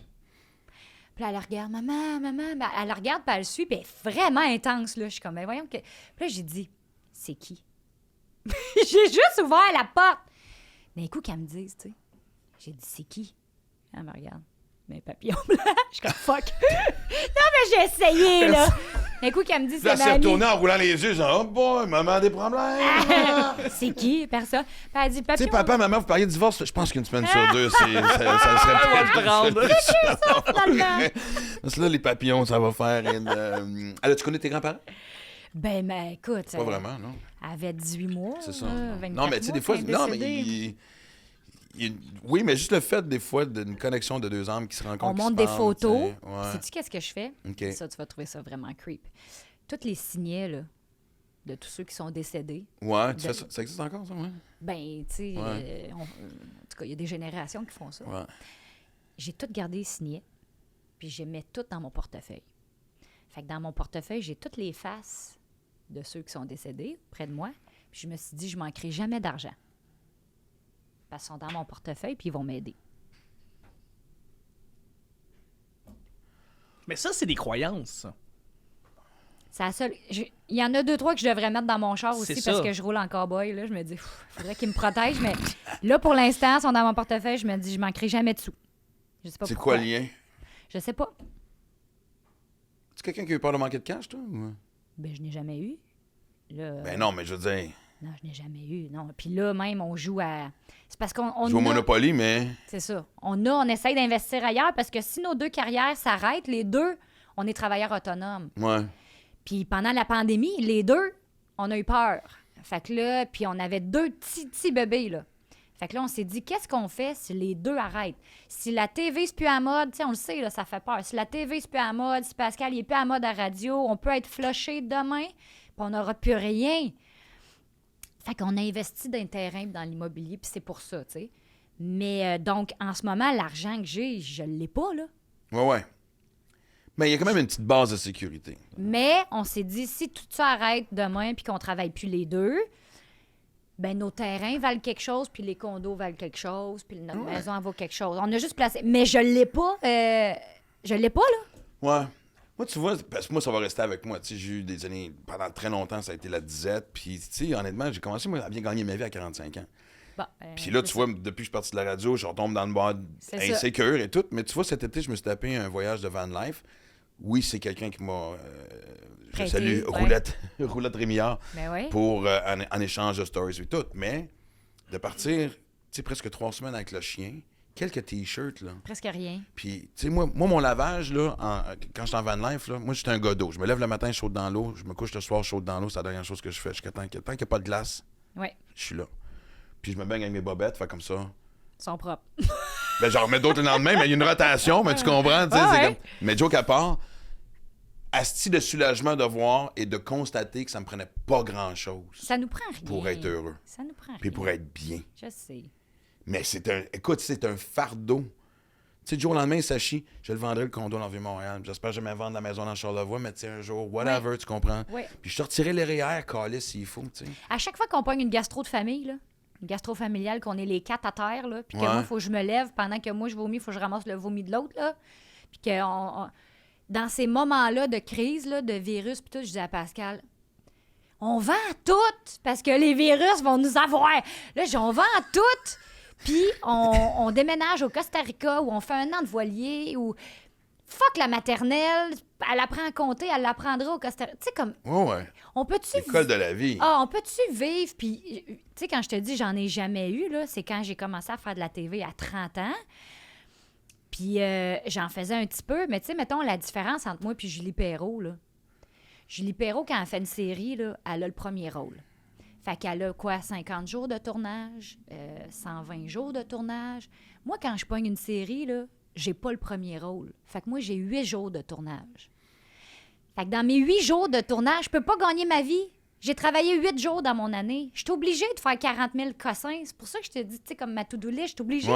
Puis là, elle regarde, maman. Ben, elle la regarde, puis elle suit, puis elle est vraiment intense, là. Je suis comme, ben voyons que... Puis là, j'ai dit, c'est qui? J'ai juste ouvert la porte. D'un coup, qu'elle me dise, tu sais. J'ai dit, c'est qui? Elle me regarde. Mais papillon blanc. Je suis comme, fuck. Non, mais j'ai essayé, là. D'un coup, qu'elle me dit, Là, elle c'est s'est mamie. retournée en roulant les yeux, genre, oh boy, maman a des problèmes. C'est qui? Personne. Puis elle dit, Tu papillon sais, papa, maman, vous parliez de divorce, je pense qu'une semaine sur deux, ça serait peut-être finalement. Parce que là, les papillons, ça va faire une... Alors, tu connais tes grands-parents? Ben, écoute. Pas vraiment, non? Elle avait 18 mois. C'est ça. là, 24 Non, mais tu sais, des mois fois... quand elle est Non, mais décédée. oui, mais juste le fait, des fois, d'une connexion de deux âmes qui se rencontrent. On qui montre se des parlent, photos. tu sais. Ouais. Sais-tu qu'est-ce que je fais? OK. Ça, tu vas trouver ça vraiment creep. Tous les signets, là, de tous ceux qui sont décédés, Ouais, tu de- fais ça. Ça existe encore, ça, ouais? ben, tu sais, Ouais. en tout cas, il y a des générations qui font ça. Ouais. J'ai tout gardé les signets, puis je les mets tout dans mon portefeuille. Fait que dans mon portefeuille, j'ai toutes les faces de ceux qui sont décédés près de moi. Puis je me suis dit, je manquerai jamais d'argent. Parce qu'ils sont dans mon portefeuille, puis ils vont m'aider. Mais ça, c'est des croyances. ça. C'est la seule. Il y en a 2-3 que je devrais mettre dans mon char C'est aussi ça. parce que je roule en cow-boy. Là. Je me dis, il faudrait qu'ils me protègent. Mais là, pour l'instant, ils sont dans mon portefeuille. Je me dis, je manquerai jamais de sous. Je sais pas C'est pourquoi. quoi le lien? Je sais pas. Tu quelqu'un qui a eu peur de manquer de cash, toi? Ou... Ben, je n'ai jamais eu. Là, Ben non, mais je veux dire, non, je n'ai jamais eu. Non. Puis là, même, on joue à. C'est parce qu'on je joue au a- Monopoly, mais... C'est ça. On essaye d'investir ailleurs parce que si nos 2 carrières s'arrêtent, les 2, on est travailleurs autonomes. Ouais. Puis pendant la pandémie, les 2, on a eu peur. Fait que là, puis on avait 2 petits bébés, là. Fait que là, on s'est dit, qu'est-ce qu'on fait si les 2 arrêtent? Si la TV, c'est plus à mode, tu sais, on le sait, là, ça fait peur. Si la TV, c'est plus à mode, si Pascal, il est plus à mode à radio, on peut être flushé demain, puis on n'aura plus rien. Fait qu'on a investi dans le terrain et dans l'immobilier, puis c'est pour ça, tu sais. Mais donc, en ce moment, l'argent que j'ai, je l'ai pas, là. Ouais. Mais il y a quand même une petite base de sécurité. Mais on s'est dit, si tout ça arrête demain puis qu'on travaille plus les 2, ben nos terrains valent quelque chose, puis les condos valent quelque chose, puis notre maison en vaut quelque chose. On a juste placé. Mais je l'ai pas. Je l'ai pas, là. Ouais. Moi, tu vois, parce que moi, ça va rester avec moi. Tu sais, j'ai eu des années, pendant très longtemps, ça a été la disette. Puis, tu sais, honnêtement, j'ai commencé, moi, à bien gagner ma vie à 45 ans. Bon, Puis là, c'est tu ça. vois, depuis que je suis parti de la radio, je retombe dans le mode C'est ça. insécure et tout. Mais tu vois, cet été, je me suis tapé un voyage de van life. Oui, c'est quelqu'un qui m'a... je Prêté, salue ouais. Roulette Rémillard Ben oui. pour en échange de stories et tout. Mais de partir, tu sais, presque 3 semaines avec le chien, quelques T-shirts, là. Presque rien. Puis, tu sais, moi, mon lavage, là, quand je suis en van life, là, moi, j'étais un gars d'eau. Je me lève le matin chaud dans l'eau, je me couche le soir chaud dans l'eau, c'est la dernière chose que je fais. Tant qu'il n'y a pas de glace, Ouais. je suis là. Puis je me baigne avec mes bobettes, fait comme ça. Ils sont propres. Ben, j'en remets d'autres le lendemain, mais il y a une rotation, mais tu comprends, tu sais, c'est comme... Mais joke à part, asti de soulagement de voir et de constater que ça me prenait pas grand-chose Ça nous prend rien. pour être heureux, Ça nous prend rien. puis pour être bien. Je sais. Mais c'est un fardeau. Tu sais, du jour au lendemain, ça chie. Je le vendrai le condo dans le Vieux-Montréal. J'espère jamais vendre la maison dans Charlevoix, mais tu sais, un jour, whatever, tu comprends? Ouais. Puis je sortirai les REER, calé s'il faut, tu sais. À chaque fois qu'on pogne une gastro de famille, là, une gastro familiale, qu'on est les 4 à terre, là, puis que Ouais. moi, il faut que je me lève pendant que moi, je vomis, il faut que je ramasse le vomi de l'autre, là. Puis que dans ces moments-là de crise, là, de virus, puis tout, je dis à Pascal, on vend tout parce que les virus vont nous avoir. Là, je dis, on vend tout. Puis on déménage au Costa Rica ou on fait un an de voilier ou fuck la maternelle, elle apprend à compter, elle l'apprendra au Costa Rica. Tu sais, comme, Ouais. on peut-tu L'école de la vie. Ah, on peut-tu vivre? Puis, tu sais, quand je te dis j'en ai jamais eu, là, c'est quand j'ai commencé à faire de la TV à 30 ans. Puis, j'en faisais un petit peu. Mais, tu sais, mettons la différence entre moi et Julie Perrault, là. Julie Perrault, quand elle fait une série, là, elle a le premier rôle. Fait qu'elle a, quoi, 50 jours de tournage, 120 jours de tournage. Moi, quand je pogne une série, là, j'ai pas le premier rôle. Fait que moi, j'ai 8 jours de tournage. Fait que dans mes 8 jours de tournage, je peux pas gagner ma vie. J'ai travaillé 8 jours dans mon année. Je suis obligée de faire 40 000 cossins. C'est pour ça que je te dis, tu sais, comme ma to-do list, je suis obligée,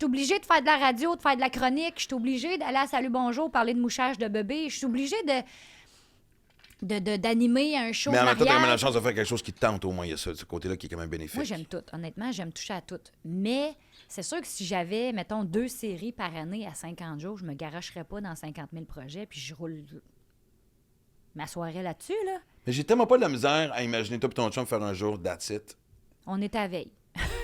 obligée de faire de la radio, de faire de la chronique. Je suis obligée d'aller à Salut Bonjour, parler de mouchage de bébé. Je suis obligée d'animer un show Mais en même temps, t'as mariage. la chance de faire quelque chose qui te tente, au moins. Il y a ça, ce côté-là qui est quand même bénéfique. Moi, j'aime tout. Honnêtement, j'aime toucher à tout. Mais c'est sûr que si j'avais, mettons, 2 séries par année à 50 jours, je me garocherais pas dans 50 000 projets, puis je roule ma soirée là-dessus, là. Mais j'ai tellement pas de la misère à imaginer toi et ton chum faire un jour, that's it. On est à veille.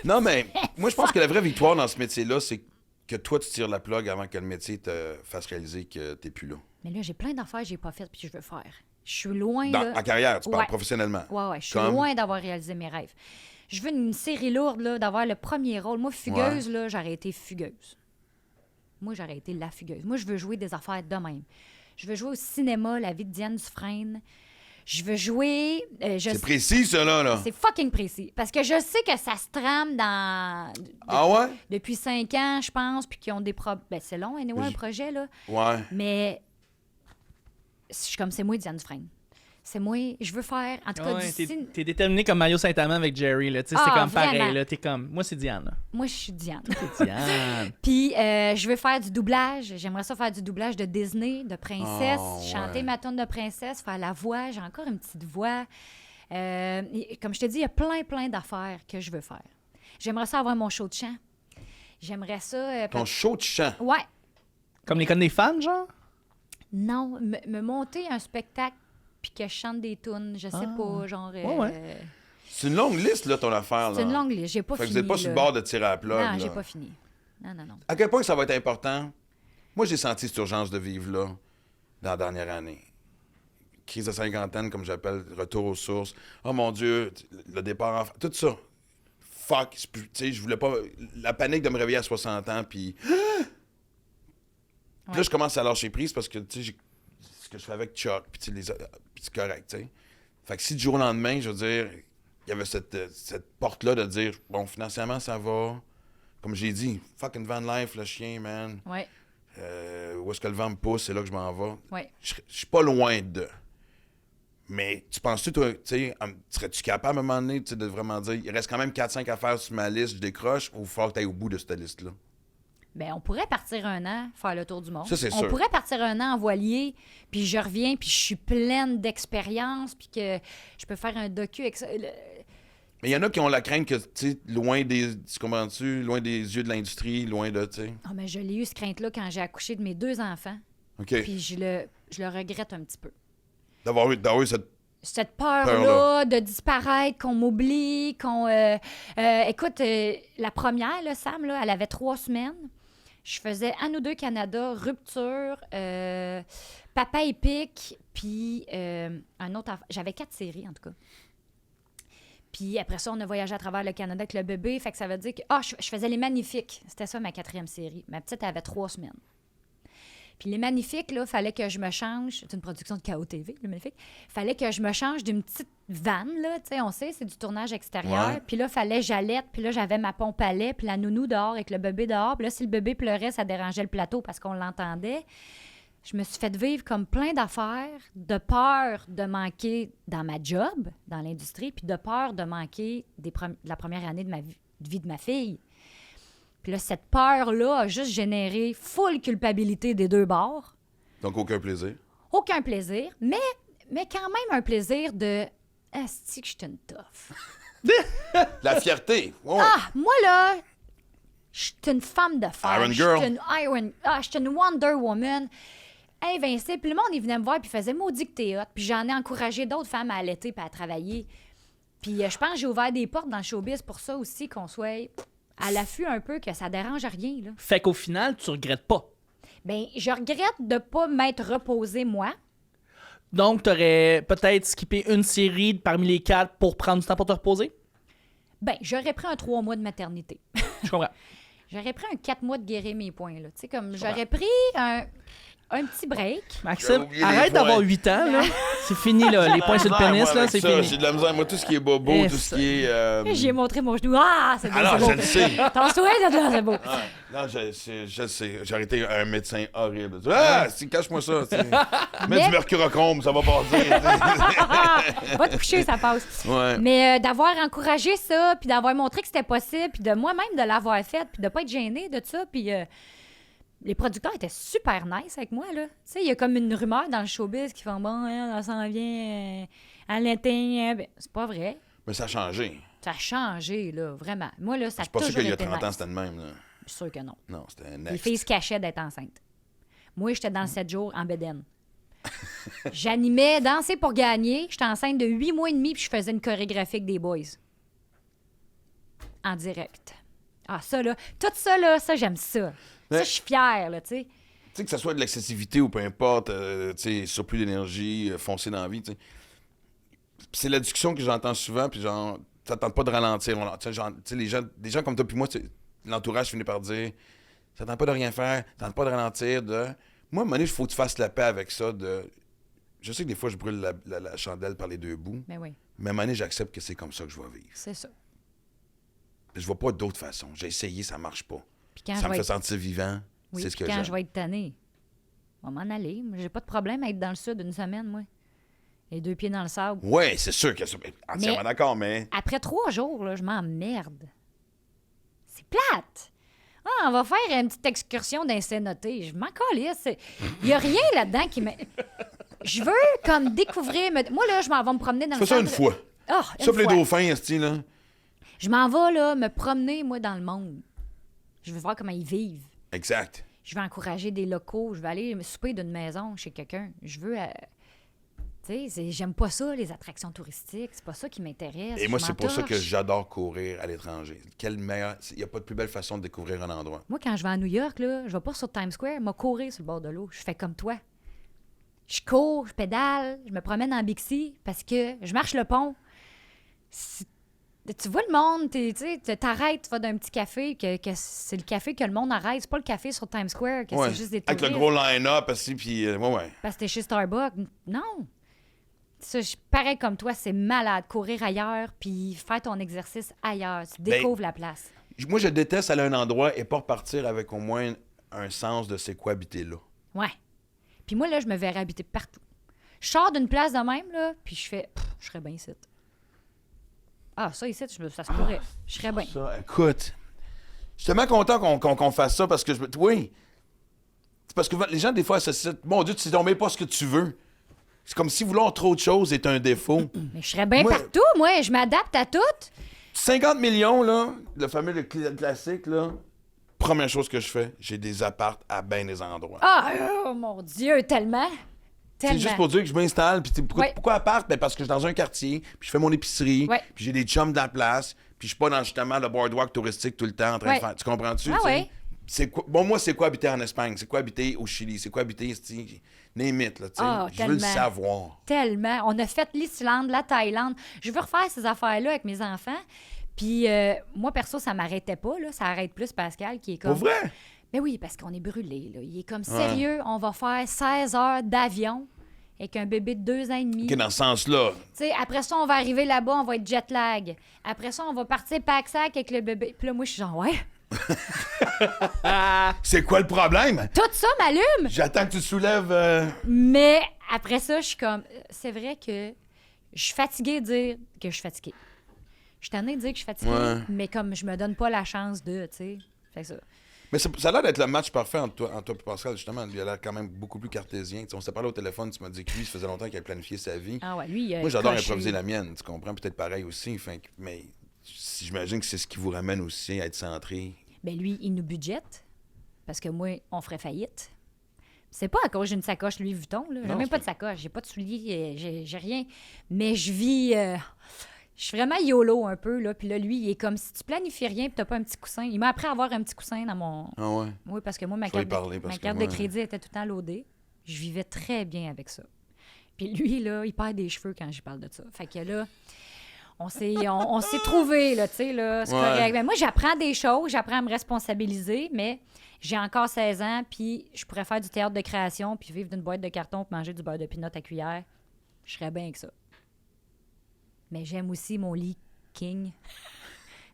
Non, mais moi, je pense que la vraie victoire dans ce métier-là, c'est que toi, tu tires la plug avant que le métier te fasse réaliser que t'es plus là. Mais là, j'ai plein d'affaires que j'ai pas faites puis que je veux faire. Je suis loin, Dans là. en carrière, tu parles Ouais. professionnellement. Ouais, je suis Comme? loin d'avoir réalisé mes rêves. Je veux une série lourde, là, d'avoir le premier rôle. Moi, fugueuse, là, j'aurais été fugueuse. Moi, j'aurais été la fugueuse. Moi, je veux jouer des affaires de même. Je veux jouer au cinéma, La vie de Diane Dufresne. Je veux jouer... C'est précis, ça, là. C'est fucking précis. Parce que je sais que ça se trame dans... Ah ouais? Depuis 5 ans, je pense, puis qu'ils ont des problèmes. Ben, c'est long, anyway, un J- projet, là. Ouais. Mais je suis comme, c'est moi, Diane Dufresne. C'est moi, je veux faire, en tout cas, Ouais, du cinéma. t'es déterminé comme Mario Saint-Amand avec Jerry, là. Tu sais, Ah, c'est comme pareil, vraiment. là. T'es comme... Moi, c'est Diane, là. Moi, je suis Diane. C'est Diane. Puis, je veux faire du doublage. J'aimerais ça faire du doublage de Disney, de princesse, Oh, chanter ouais. ma tonne de princesse, faire la voix. J'ai encore une petite voix. Comme je te dis, il y a plein d'affaires que je veux faire. J'aimerais ça avoir mon show de chant. J'aimerais ça... Ton show de chant. Ouais. Comme les connes des fans, genre? Non, me monter un spectacle puis que je chante des tunes, je sais pas, genre... ouais. C'est une longue liste, là, ton affaire, là. C'est une longue liste, j'ai pas Fait que fini. vous n'êtes pas sur le là. bord de tirer à la plug, Non, là. j'ai pas fini. Non. À quel point ça va être important? Moi, j'ai senti cette urgence de vivre là dans la dernière année. Crise de cinquantaine, comme j'appelle, retour aux sources. Oh mon Dieu, le départ en... Tout ça. Fuck. Tu sais, je voulais pas... La panique de me réveiller à 60 ans, puis... Puis là, je commence à lâcher prise parce que, tu sais, ce que je fais avec Chuck, puis tu sais, puis c'est correct, tu sais. Fait que si du jour au lendemain, je veux dire, il y avait cette porte-là de dire, bon, financièrement, ça va. Comme j'ai dit, fucking van life, le chien, man. Ouais, Où est-ce que le vent me pousse, c'est là que je m'en vais. ouais. Je suis pas loin de. Mais tu penses-tu, toi, tu sais, serais-tu capable à un moment donné, tu sais, de vraiment dire, il reste quand même 4-5 affaires sur ma liste, je décroche, ou il faut que tu ailles au bout de cette liste-là? Ben, on pourrait partir un an, faire le tour du monde. Ça, c'est on sûr. pourrait partir un an en voilier, puis je reviens, puis je suis pleine d'expérience, puis que je peux faire un docu avec ça. Mais il y en a qui ont la crainte que, tu sais, loin des. Tu comprends-tu? Loin des yeux de l'industrie, loin de, tu sais. Ah, mais je l'ai eu, ce crainte-là, quand j'ai accouché de mes 2 enfants, OK. puis je le regrette un petit peu. D'avoir eu cette. Cette peur-là Peur-là. de disparaître, qu'on m'oublie, qu'on... écoute, la première, là, Sam, là, elle avait 3 semaines. Je faisais Un ou deux Canada, Rupture, Papa Épique, puis un autre... J'avais 4 séries, en tout cas. Puis après ça, on a voyagé à travers le Canada avec le bébé. Fait que ça veut dire que... Ah, je faisais Les Magnifiques. C'était ça, ma 4e série. Ma petite avait 3 semaines. Puis Les Magnifiques, là, fallait que je me change... C'est une production de KO TV, Les Magnifiques. Fallait que je me change d'une petite vanne, là. Tu sais, on sait, c'est du tournage extérieur. Ouais. Puis là, fallait j'allaite. Puis là, j'avais ma pompe à lait. Puis la nounou dehors avec le bébé dehors. Puis là, si le bébé pleurait, ça dérangeait le plateau parce qu'on l'entendait. Je me suis fait vivre comme plein d'affaires, de peur de manquer dans ma job, dans l'industrie, puis de peur de manquer de la première année de vie de ma fille. Puis là, cette peur-là a juste généré full culpabilité des deux bords. Donc, aucun plaisir. Aucun plaisir, mais quand même un plaisir de « Asti que je suis une tough. La fierté. Ouais. Ah, moi, là, je suis une femme de fer. Iron Je Girl. suis une Wonder Woman. Invincible. Puis le monde, il venait me voir puis faisait « Maudit que t'es hot. » Puis j'en ai encouragé d'autres femmes à allaiter puis à travailler. Puis je pense que j'ai ouvert des portes dans le showbiz pour ça aussi, qu'on soit à l'affût un peu, que ça dérange rien. Là. Fait qu'au final, tu regrettes pas. Bien, je regrette de pas m'être reposée, moi. Donc, t'aurais peut-être skippé une série parmi les 4 pour prendre du temps pour te reposer? Bien, j'aurais pris un 3 mois de maternité. Je comprends. J'aurais pris un 4 mois de guérir mes poings, là. Tu sais, comme j'aurais pris un petit break. Maxime, J'ai oublié arrête les d'avoir points. 8 ans, là. C'est fini, là. Les points sur le pénis, Moi, là, avec c'est ça, fini. J'ai de la misère. Moi, tout ce qui est bobo, Et tout ce ça- qui est... J'ai montré mon genou. Ah, c'est beau, Alors, c'est beau. je le sais. T'en souviens de là, c'est beau. Non, je sais. J'ai arrêté un médecin horrible. Ah, cache-moi ça. Mets Mais- du mercurochrome, ça va passer. Va te coucher, ça passe. Ouais. Mais d'avoir encouragé ça, puis d'avoir montré que c'était possible, puis de moi-même de l'avoir fait, puis de pas être gênée de ça, puis les producteurs étaient super nice avec moi, là. Tu sais, il y a comme une rumeur dans le showbiz qui font « Bon, hein, on s'en vient à l'été. Ben, c'est pas vrai. Mais ça a changé. Ça a changé, là, vraiment. Moi, là, ça a Je suis pas sûr toujours qu'il y a été 30 ans, nice. c'était le même. Là. Je suis sûre que non. Non, c'était Les next. filles se cachaient d'être enceintes. Moi, j'étais dans le 7 jours en bedaine. J'animais Danser pour gagner. J'étais enceinte de 8 mois et demi, puis je faisais une chorégraphie avec des boys. En direct. Ah, ça, là. Tout ça, là, ça, j'aime ça. Mais- Ça, je suis fière, là, tu sais. Tu sais, que ce soit de l'excessivité ou peu importe, tu sais, surplus d'énergie, foncer dans la vie, tu sais. C'est la discussion que j'entends souvent, puis genre, ça tente pas de ralentir. Tu sais, des gens comme toi puis moi, l'entourage finit par dire, ça tente pas de rien faire, ça tente pas de ralentir, Moi, à un moment donné, il faut que tu fasses la paix avec ça, Je sais que des fois, je brûle la chandelle par les deux bouts, Mais oui, mais à un moment donné, j'accepte que c'est comme ça que je vais vivre. c'est ça. Je vois pas d'autre façon. J'ai essayé, ça marche pas. Puis quand Ça je me vais fait être... sentir vivant, Oui, c'est ce puis que quand j'aime. je vais être tannée, on va m'en aller. Moi, j'ai pas de problème à être dans le sud une semaine, moi. Les 2 pieds dans le sable. Ouais, c'est sûr que c'est entièrement Mais- d'accord, mais... Après 3 jours, là, je m'emmerde. C'est plate. Ah, on va faire une petite excursion d'insénoté. Je m'en calisse. Il n'y a rien là-dedans qui me... Je veux comme découvrir... Moi, là, je m'en vais me promener dans Fais le ça centre... une fois. Ah, une Sauf les fois. dauphins, esti, là. Je m'en vais, là, me promener, moi, dans le monde. Je veux voir comment ils vivent. Exact. Je veux encourager des locaux. Je veux aller me souper d'une maison chez quelqu'un. Je veux... tu sais, j'aime pas ça, les attractions touristiques. C'est pas ça qui m'intéresse. Et moi, Je c'est pour ça que m'entorche. j'adore courir à l'étranger. Quelle meilleure... Il n'y a pas de plus belle façon de découvrir un endroit. Moi, quand je vais à New York, là, je vais pas sur Times Square, je courir sur le bord de l'eau. Je fais comme toi. Je cours, je pédale, je me promène en Bixi parce que je marche le pont. Tu vois le monde, tu sais, t'arrêtes, tu vas d'un petit café, que c'est le café que le monde arrête. C'est pas le café sur Times Square, que Ouais. c'est juste des Avec touristes. le gros line-up, esti, puis... ouais. Parce que t'es chez Starbucks. Non. Ça, pareil comme toi, c'est malade. Courir ailleurs, puis faire ton exercice ailleurs. Tu découvres la place. Moi, je déteste aller à un endroit et pas repartir avec au moins un sens de c'est quoi habiter là. Ouais. Puis moi, là, je me verrais habiter partout. Je sors d'une place de même, là, puis je fais... je serais bien ici. Ah, ça, ici, ça se pourrait. Je serais bien. Ça, écoute, je suis tellement content qu'on fasse ça parce que oui. C'est parce que les gens, des fois, associent. Mon Dieu, tu ne pas ce que tu veux. C'est comme si vouloir trop de choses est un défaut. Mais je serais bien Moi- partout, moi. Je m'adapte à tout. 50 millions, là, le fameux classique, là. Première chose que je fais, j'ai des appartes à bien des endroits. Ah, oh, mon Dieu, tellement. C'est Tellement. juste pour dire que je m'installe. Puis Ouais. pourquoi appart? Ben parce que je suis dans un quartier, puis je fais mon épicerie, Ouais. puis j'ai des chums de la place, puis je suis pas dans justement le boardwalk touristique tout le temps en train Ouais. de faire. Tu comprends-tu? Ah tu sais? ouais. c'est quoi... Bon, moi, c'est quoi habiter en Espagne? C'est quoi habiter au Chili? C'est quoi habiter... Name it, là, tu sais. Je veux le savoir. Tellement. On a fait l'Islande, la Thaïlande. Je veux refaire ces affaires-là avec mes enfants. Puis moi, perso, ça m'arrêtait pas, là. Ça arrête plus Pascal, qui est comme... Pour vrai? Mais oui, parce qu'on est brûlés, là. Il est comme, sérieux, on va faire 16 heures d'avion avec un bébé de 2 ans et demi. OK, dans ce sens-là. Tu sais, après ça, on va arriver là-bas, on va être jet lag. Après ça, on va partir pack-sac avec le bébé. Puis là, moi, je suis genre, ouais. C'est quoi le problème? Tout ça m'allume. J'attends que tu soulèves... Mais après ça, je suis comme, c'est vrai que je suis fatiguée de dire que je suis fatiguée. Je suis tannée de dire que je suis fatiguée, mais comme je me donne pas la chance de, tu sais. Fait ça. Mais ça a l'air d'être le match parfait entre toi et Pascal, justement. Lui, il a l'air quand même beaucoup plus cartésien. T'sais, on s'est parlé au téléphone, tu m'as dit que lui, ça faisait longtemps qu'il avait planifié sa vie. Ah ouais, lui, moi, j'adore improviser la mienne, tu comprends? Peut-être pareil aussi. Mais j'imagine que c'est ce qui vous ramène aussi à être centré. Ben lui, il nous budgète, parce que moi, on ferait faillite. C'est pas à cause j'ai une sacoche Louis Vuitton, là. J'ai même pas de sacoche, j'ai pas de souliers, j'ai rien. Mais je vis... Je suis vraiment YOLO un peu, là. Puis là, lui, il est comme si tu planifies rien puis t'as pas un petit coussin. Il m'a appris à avoir un petit coussin dans mon... Ah ouais? Oui, parce que moi, ma carte de crédit était tout le temps loadée. Je vivais très bien avec ça. Puis lui, là, il perd des cheveux quand j'y parle de ça. Fait que là, on s'est trouvés, là, tu sais, là. C'est correct. Ben, moi, j'apprends des choses, j'apprends à me responsabiliser, mais j'ai encore 16 ans, puis je pourrais faire du théâtre de création, puis vivre d'une boîte de carton, puis manger du beurre de pinot à cuillère. Je serais bien avec ça. Mais j'aime aussi mon lit king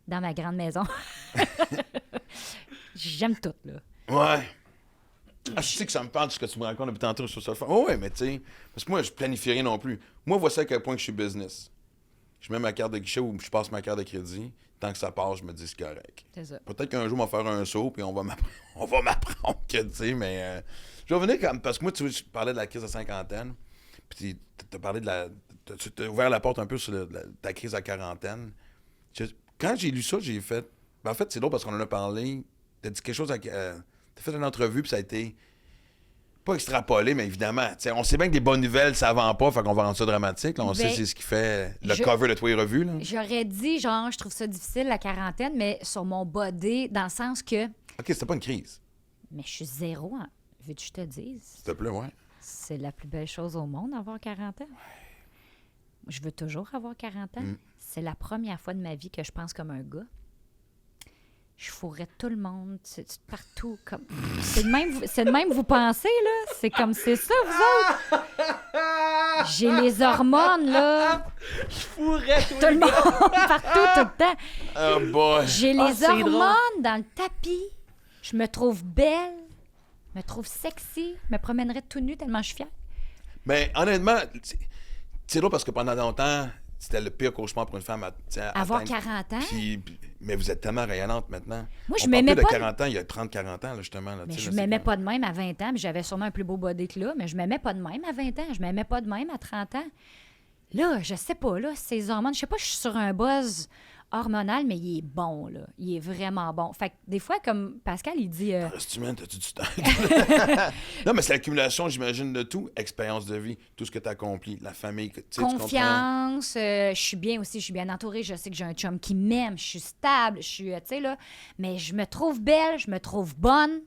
dans ma grande maison. J'aime tout, là. Ouais. Ah, je sais que ça me parle de ce que tu me racontes depuis tantôt sur ça. Oh, ouais, mais tu sais, parce que moi, je planifie rien non plus. Moi, voici à quel point que je suis business. Je mets ma carte de guichet ou je passe ma carte de crédit. Tant que ça passe, je me dis c'est correct. C'est ça. Peut-être qu'un jour, on va faire un saut puis on va m'apprendre que, tu sais, mais... je vais revenir comme... Parce que moi, tu sais, je parlais de la crise de cinquantaine. Puis tu as parlé de la... Tu t'as ouvert la porte un peu sur ta crise à quarantaine. Quand j'ai lu ça, j'ai fait... Ben, en fait, c'est drôle parce qu'on en a parlé. T'as dit quelque chose... t'as fait une entrevue, puis ça a été... Pas extrapolé, mais évidemment. On sait bien que des bonnes nouvelles, ça vend pas, fait qu'on va rendre ça dramatique. Là. On sait c'est ce qui fait le cover de Toi et Revue. Là. J'aurais dit, genre, je trouve ça difficile, la quarantaine, mais sur mon body, dans le sens que... OK, c'était pas une crise. Mais je suis zéro. Veux-tu que je te dise? S'il te plaît, ouais. C'est la plus belle chose au monde, avoir 40 ans. Je veux toujours avoir 40 ans. C'est la première fois de ma vie que je pense comme un gars. Je fourrais tout le monde, partout. Comme... C'est de même vous pensez, là? C'est comme c'est ça, vous autres? J'ai les hormones, là. Je fourrais tout le monde, partout, tout le temps. Oh boy! J'ai les hormones dans le tapis. Je me trouve belle, je me trouve sexy, je me promènerais tout nu tellement je suis fière. Mais honnêtement, c'est drôle parce que pendant longtemps, c'était le pire cauchemar pour une femme avoir 40 ans? Mais vous êtes tellement rayonnante maintenant. Moi, je m'aimais pas... de 40 ans, il y a 30-40 ans, là, justement. Là, mais je m'aimais pas de même à 20 ans, mais j'avais sûrement un plus beau body que là, mais je m'aimais pas de même à 20 ans, je m'aimais pas de même à 30 ans. Là, je sais pas, là, ces hormones, je sais pas, je suis sur un buzz hormonal, mais il est bon, là. Il est vraiment bon. Fait que des fois, comme Pascal, il dit... T'as-tu du temps? Non, mais c'est l'accumulation, j'imagine, de tout. Expérience de vie, tout ce que tu as accompli, la famille. Confiance, je suis bien aussi, je suis bien entourée. Je sais que j'ai un chum qui m'aime, je suis stable, je suis, tu sais, là. Mais je me trouve belle, je me trouve bonne.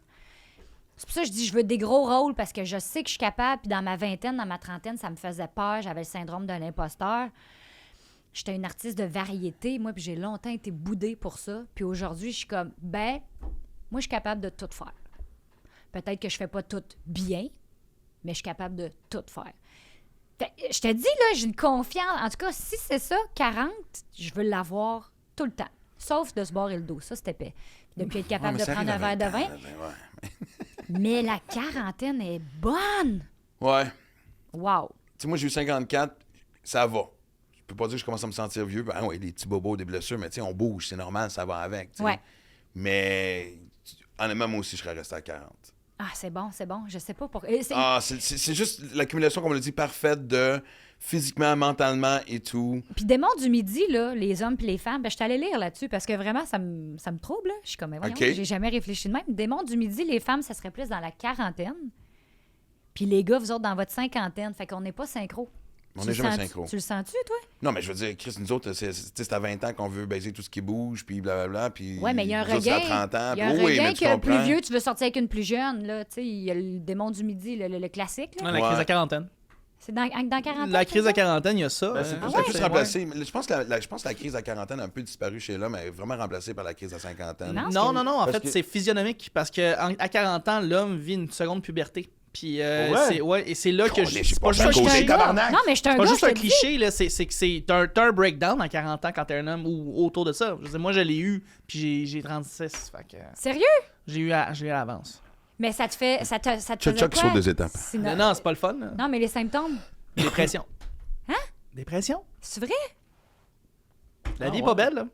C'est pour ça que je dis je veux des gros rôles parce que je sais que je suis capable. Puis dans ma vingtaine, dans ma trentaine, ça me faisait peur. J'avais le syndrome de l'imposteur. J'étais une artiste de variété, moi, puis j'ai longtemps été boudée pour ça. Puis aujourd'hui, je suis comme, moi, je suis capable de tout faire. Peut-être que je fais pas tout bien, mais je suis capable de tout faire. Fait, je te dis, là, j'ai une confiance. En tout cas, si c'est ça, 40, je veux l'avoir tout le temps. Sauf de se boire le dos. Ça, c'était épais. Depuis être capable de prendre un verre de vin. Mais la quarantaine est bonne! Ouais. Wow! Tu sais, moi, j'ai eu 54, ça va. Je peux pas dire que je commence à me sentir vieux. Ben ouais, des petits bobos, des blessures, mais tu sais, on bouge, c'est normal, ça va avec. T'sais. Ouais. Mais honnêtement, moi aussi, je serais resté à 40. Ah, c'est bon. Je sais pas pourquoi. C'est juste l'accumulation, comme on l'a dit, parfaite de physiquement, mentalement et tout. Puis Démons du Midi, là, les hommes puis les femmes, je suis allée lire là-dessus parce que vraiment, ça me trouble. Là. Je suis comme, voyons, j'ai jamais réfléchi de même. Démons du Midi, les femmes, ça serait plus dans la quarantaine. Puis les gars, vous autres, dans votre cinquantaine. Fait qu'on n'est pas synchro. On n'est jamais synchro. Tu le sens-tu, toi? Non, mais je veux dire, Chris, nous autres, c'est à 20 ans qu'on veut baiser tout ce qui bouge, puis blablabla, puis... Ouais, mais il y a un nous autres, c'est regain. à 30 ans. Il y a un puis oui, regain mais tu que comprends. plus vieux, tu veux sortir avec une plus jeune, là. Tu sais, il y a le démon du midi, le classique, là. La crise à quarantaine. C'est dans 40 La crise à quarantaine, il y a ça. Ben, c'est ouais? plus remplacé. Mais je pense que la crise à quarantaine a un peu disparu chez l'homme, elle est vraiment remplacée par la crise à 50 ans. Non. Non, en Parce fait, que- c'est physionomique parce que à 40 ans, l'homme vit une seconde puberté. Puis et c'est là que j'ai c'est pas pas à juste côté, tabarnak. Non, mais je suis un pas gars, juste je un te dis. cliché, là, t'as un breakdown à 40 ans quand t'es un homme ou autour de ça. Je veux dire, moi, je l'ai eu, puis j'ai 36, fait que Sérieux? j'ai eu à l'avance. Mais ça te fait. Ça te Chuck faisait saute quoi? des étapes. C'est Non, c'est pas le fun. Là. Non, mais les symptômes. Dépression. Hein? Dépression? C'est vrai? La vie est pas belle, là.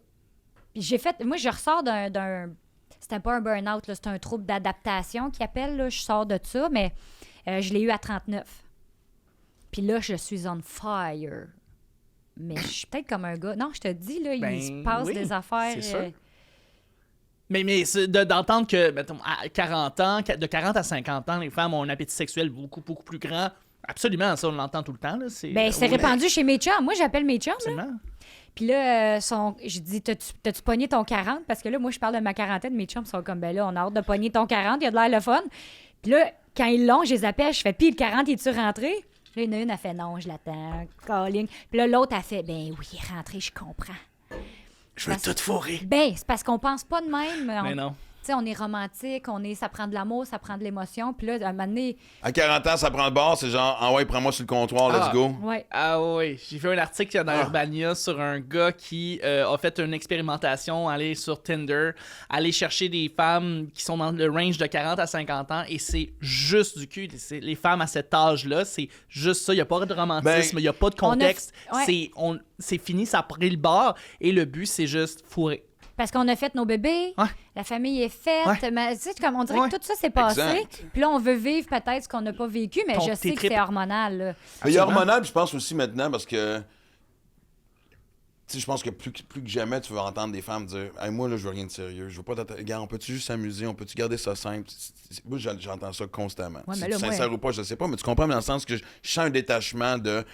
Puis j'ai fait. Moi, je ressors d'un. C'était pas un burn-out, là, c'était un trouble d'adaptation qu'ils appellent, là. Je sors de ça, mais je l'ai eu à 39. Puis là, je suis on fire. Mais je suis peut-être comme un gars. Non, je te dis, là, il se passe oui, des affaires. c'est sûr. Mais c'est d'entendre que, mettons, à 40 ans, de 40 à 50 ans, les femmes ont un appétit sexuel beaucoup plus grand. Absolument, ça, on l'entend tout le temps. Là. C'est C'est répandu chez mes chums. Moi, j'appelle mes chums. Là. Absolument. Puis là, je dis, t'as-tu pogné ton 40? Parce que là, moi, je parle de ma quarantaine. Mes chums sont comme, ben là, on a hâte de pogner ton 40. Il y a de l'air le fun. Puis là, quand ils l'ont, je les appelle. Je fais, puis le 40, es-tu rentré? Là, il y en a une, elle fait, non, je l'attends. Calling. Puis là, l'autre, elle fait, ben oui, il est rentré, je comprends. Je veux tout fourrer. Ben, c'est parce qu'on pense pas de même. Mais non. Tu sais, on est romantique, ça prend de l'amour, ça prend de l'émotion. Puis là, à un moment donné, À 40 ans, ça prend le bord, c'est genre, ah ouais, prends-moi sur le comptoir, let's go. ouais. Ah oui, j'ai fait un article dans Urbania sur un gars qui a fait une expérimentation, aller sur Tinder, aller chercher des femmes qui sont dans le range de 40 à 50 ans et c'est juste du cul. Les femmes à cet âge-là, c'est juste ça. Il n'y a pas de romantisme, il n'y a pas de contexte. Ouais. C'est fini, ça a pris le bord et le but, c'est juste fourrer. Parce qu'on a fait nos bébés, Ouais. la famille est faite, Ouais. mais tu sais, comme on dirait Ouais. que tout ça s'est passé. Exact. Puis là, on veut vivre peut-être ce qu'on n'a pas vécu, mais je Tes sais que tripes. c'est hormonal. Là. Mais il y a Absolument. hormonal, puis je pense aussi maintenant, parce que. Tu sais, je pense que plus que jamais, tu vas entendre des femmes dire hey, moi, là, je veux rien de sérieux. Je veux pas Regarde, on peut-tu juste s'amuser? On peut-tu garder ça simple? Moi, j'entends ça constamment. Ouais, Si mais tu là, moi- sincère ou pas, je sais pas, mais tu comprends dans le sens que je sens un détachement de.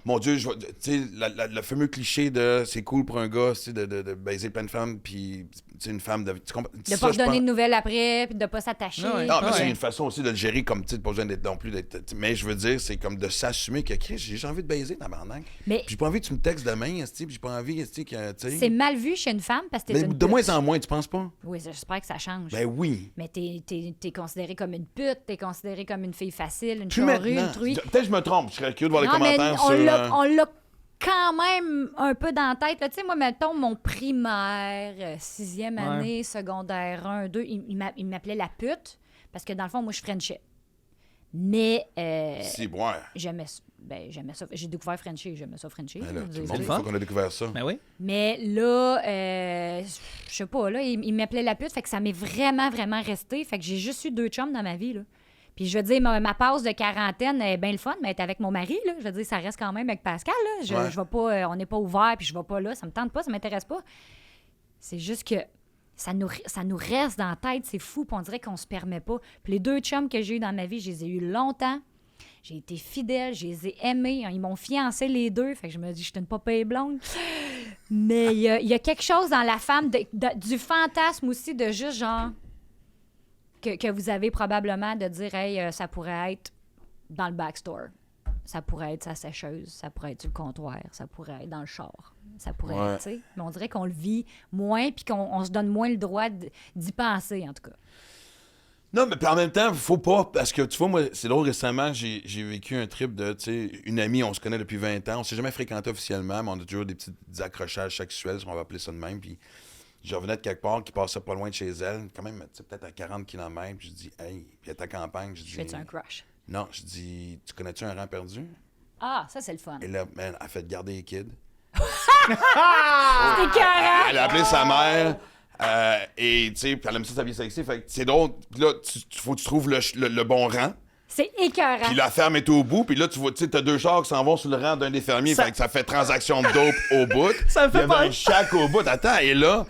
Mon Dieu, tu sais, le fameux cliché de c'est cool pour un gars, tu sais, de baiser plein de femmes, puis une femme de. Tu comprends? De pas redonner de nouvelles après, puis de pas s'attacher. Ouais. Ah, mais Ouais. c'est une façon aussi de le gérer comme, tu sais, pas besoin d'être non plus. Mais je veux dire, c'est comme de s'assumer que, Chris, j'ai envie de baiser, tabarnak. Mais- Puis j'ai pas envie que tu me textes demain, esti, puis j'ai pas envie, esti, que, tu sais. C'est mal vu chez une femme parce que t'es Mais une de pute. moins en moins, tu penses pas? Oui, j'espère que ça change. Ben oui. Mais t'es considéré comme une pute, t'es considéré comme une fille facile, une Plus charrue, maintenant. une truie. Peut-être que je me trompe, je serais curieux de voir les Non, mais commentaires on sur. l'a quand même un peu dans la tête. Tu sais, moi, mettons, mon primaire, 6e année, secondaire 1, 2, il m'appelait la pute parce que, dans le fond, moi, je frenchais. Mais Si, ouais. j'aimais ça. J'ai découvert Frencher, j'aimais ça Frencher. Ben là, je tout le veux monde, dire. faut qu'on a découvert ça. Ben oui. Mais là, je sais pas, là, il m'appelait la pute, fait que ça m'est vraiment, vraiment resté. Fait que j'ai juste eu 2 chums dans ma vie, là. Puis je veux dire, ma passe de quarantaine est bien le fun, mais être avec mon mari, là. Je veux dire, ça reste quand même avec Pascal, là. Je vais pas, on n'est pas ouvert, puis je vais pas là, ça me tente pas, ça m'intéresse pas. C'est juste que ça nous reste dans la tête, c'est fou, puis on dirait qu'on se permet pas. Puis les 2 chums que j'ai eu dans ma vie, je les ai eus longtemps. J'ai été fidèle, je les ai aimés. Ils m'ont fiancé les 2, fait que je me dis, je suis une popée blonde. Mais il y a quelque chose dans la femme, du fantasme aussi, de juste genre, que vous avez probablement de dire, hey, ça pourrait être dans le backstore. Ça pourrait être sa sécheuse, ça pourrait être sur le comptoir, ça pourrait être dans le char. Ça pourrait être, tu sais. Mais on dirait qu'on le vit moins, puis qu'on se donne moins le droit d'y penser, en tout cas. Non, mais puis en même temps, faut pas, parce que tu vois, moi, c'est drôle, récemment, j'ai vécu un trip de, tu sais, une amie, on se connaît depuis 20 ans, on s'est jamais fréquenté officiellement, mais on a toujours des petits accrochages sexuels, si on va appeler ça de même, puis je revenais de quelque part, qui passait pas loin de chez elle, quand même, tu sais, peut-être à 40 km, je dis, hey, puis elle est à campagne, je dis... Fais-tu un crush? Non, je dis, tu connais-tu un rang perdu? Ah, ça, c'est le fun. Et là, man, elle a fait garder les kids. C'est écœurant! Elle a appelé sa mère. Et tu sais, puis elle aime ça, sa vie sexy. Fait que c'est drôle. Puis là, faut que tu trouves le bon rang. C'est écœurant. Puis la ferme est au bout. Puis là, tu vois, tu sais, t'as 2 chars qui s'en vont sur le rang d'un des fermiers. Ça- Fait que ça fait transaction de dope au bout. Ça me fait Il y a peur. un shack au bout. Attends, et là,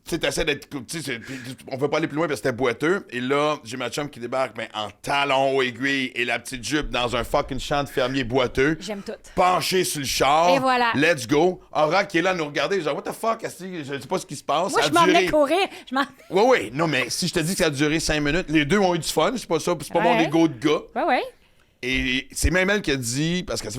tu sais, t'essaies d'être. Tu sais, on veut pas aller plus loin parce que c'était boiteux. Et là, j'ai ma chum qui débarque en talons hauts aiguilles et la petite jupe dans un fucking champ de fermier boiteux. J'aime tout. Penché sur le char. Et voilà. Let's go. Aura qui est là à nous regarder, genre, what the fuck, je sais pas ce qui se passe. Moi, Ça je a m'en duré. venais courir. Oui. Non, mais si je te dis que ça a duré 5 minutes, les deux ont eu du fun. C'est pas ça. C'est pas mon Ouais. ego de gars. Ouais. Et c'est même elle qui a dit, parce qu'elle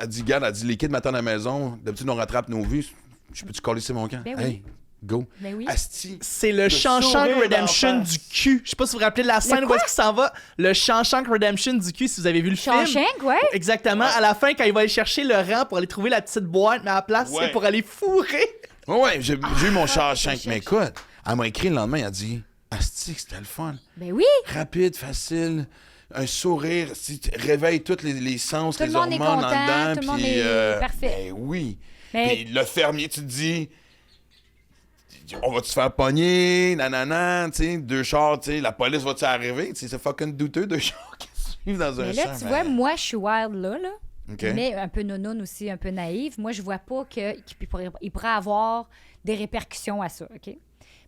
dit, regarde, elle dit, les kids m'attendent à la maison. D'habitude, on rattrape nos vues. Je peux-tu coller mon camp? Ben oui. Hey, go. Ben oui. Asti. C'est le Shawshank sourire Redemption d'en du face. cul. Je sais pas si vous vous rappelez de la scène où quoi? est-ce qu'il s'en va. Le Shawshank Redemption du cul, si vous avez vu le film. Shawshank, ouais. Exactement. À la fin, quand il va aller chercher le rang pour aller trouver la petite boîte, mais à la place, Ouais. c'est pour aller fourrer. Ouais, j'ai eu mon Shawshank. Mais écoute, elle m'a écrit le lendemain, elle a dit, asti, c'était le fun. Ben oui. Rapide, facile. Un sourire, réveille tous les sens, Tout le les monde est hormones en content, dedans. tout le monde puis, est parfait. Ben oui. Mais- Puis le fermier, tu te dis, on va-tu se faire pogner, nanana, tu sais, 2 chars, tu sais, la police va-tu arriver? Tu sais, c'est fucking douteux, 2 chars qui suivent dans un Mais champ. là, tu vois, moi, je suis wild là. OK. Mais un peu nounoun aussi, un peu naïve. Moi, je vois pas qu'il pourrait avoir des répercussions à ça, OK?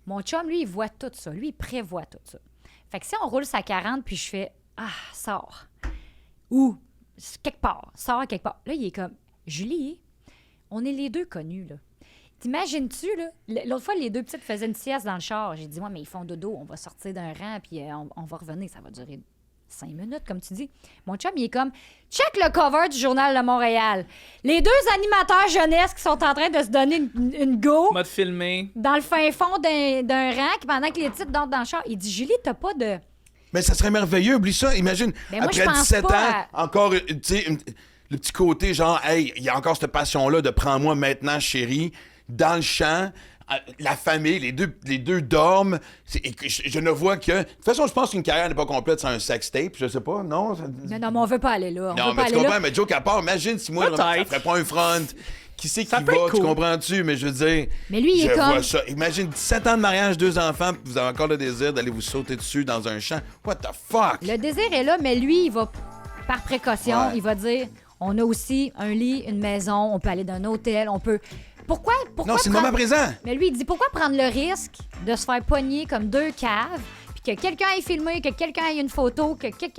Mon chum, lui, il voit tout ça. Lui, il prévoit tout ça. Fait que si on roule sa 40, puis je fais « Ah, sors. » Ou « Quelque part. Sors quelque part. » Là, il est comme « Julie, on est les deux connus, là. T'imagines-tu, là? L'autre fois, les deux petites faisaient une sieste dans le char. J'ai dit « Ouais, mais ils font dodo. On va sortir d'un rang, puis on va revenir. Ça va durer 5 minutes, comme tu dis. » Mon chum, il est comme « Check le cover du Journal de Montréal. Les deux animateurs jeunesse qui sont en train de se donner une go Mode filmé. dans le fin fond d'un rang pendant que les titres dorment dans le char. » Il dit « Julie, t'as pas de... » Mais ça serait merveilleux, oublie ça. Imagine, Ben moi, après je pense 17 ans, pas encore, tu sais, le petit côté genre, hey, il y a encore cette passion-là de prends-moi maintenant, chérie, dans le champ, la famille, les deux dorment. Et je ne vois que. De toute façon, je pense qu'une carrière n'est pas complète sans un sex tape, je sais pas, non? Non, mais on veut pas aller là. On Non, veut mais pas tu aller comprends, là. mais joke à part, imagine si moi, ça Peut-être. ferait pas un front. Qui c'est qui Ça va, peut être tu cool. comprends-tu? Mais je veux dire, Mais lui, il je est comme- vois ça. Imagine 17 ans de mariage, 2 enfants, puis vous avez encore le désir d'aller vous sauter dessus dans un champ. What the fuck? Le désir est là, mais lui, il va, par précaution, Ouais. il va dire on a aussi un lit, une maison, on peut aller dans un hôtel, on peut. Pourquoi Non, c'est le prendre- moment présent. Mais lui, il dit pourquoi prendre le risque de se faire pogner comme deux caves, puis que quelqu'un ait filmé, que quelqu'un ait une photo,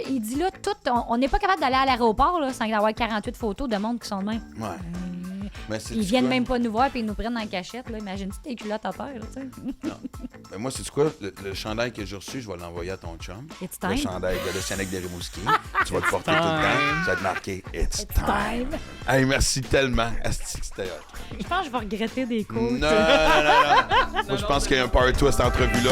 il dit là, tout. On n'est pas capable d'aller à l'aéroport là, sans avoir 48 photos de monde qui sont de même. Ouais. Mais c'est Ils viennent même pas nous voir, puis ils nous prennent en cachette. Là. Imagine-tu tes culottes à terre, là, tu sais. Mais moi, c'est quoi? Le chandail que j'ai reçu, je vais l'envoyer à ton chum. It's Le time. chandail de l'Océanique des Rimouski. Tu vas le porter tout le temps. Ça va être marqué It's time. Time. Hey, merci tellement. Asti, c'était hot. Je pense que je vais regretter des Non, côtes. non, non, non. Moi, je pense qu'il y a un part 2 à cette entrevue-là.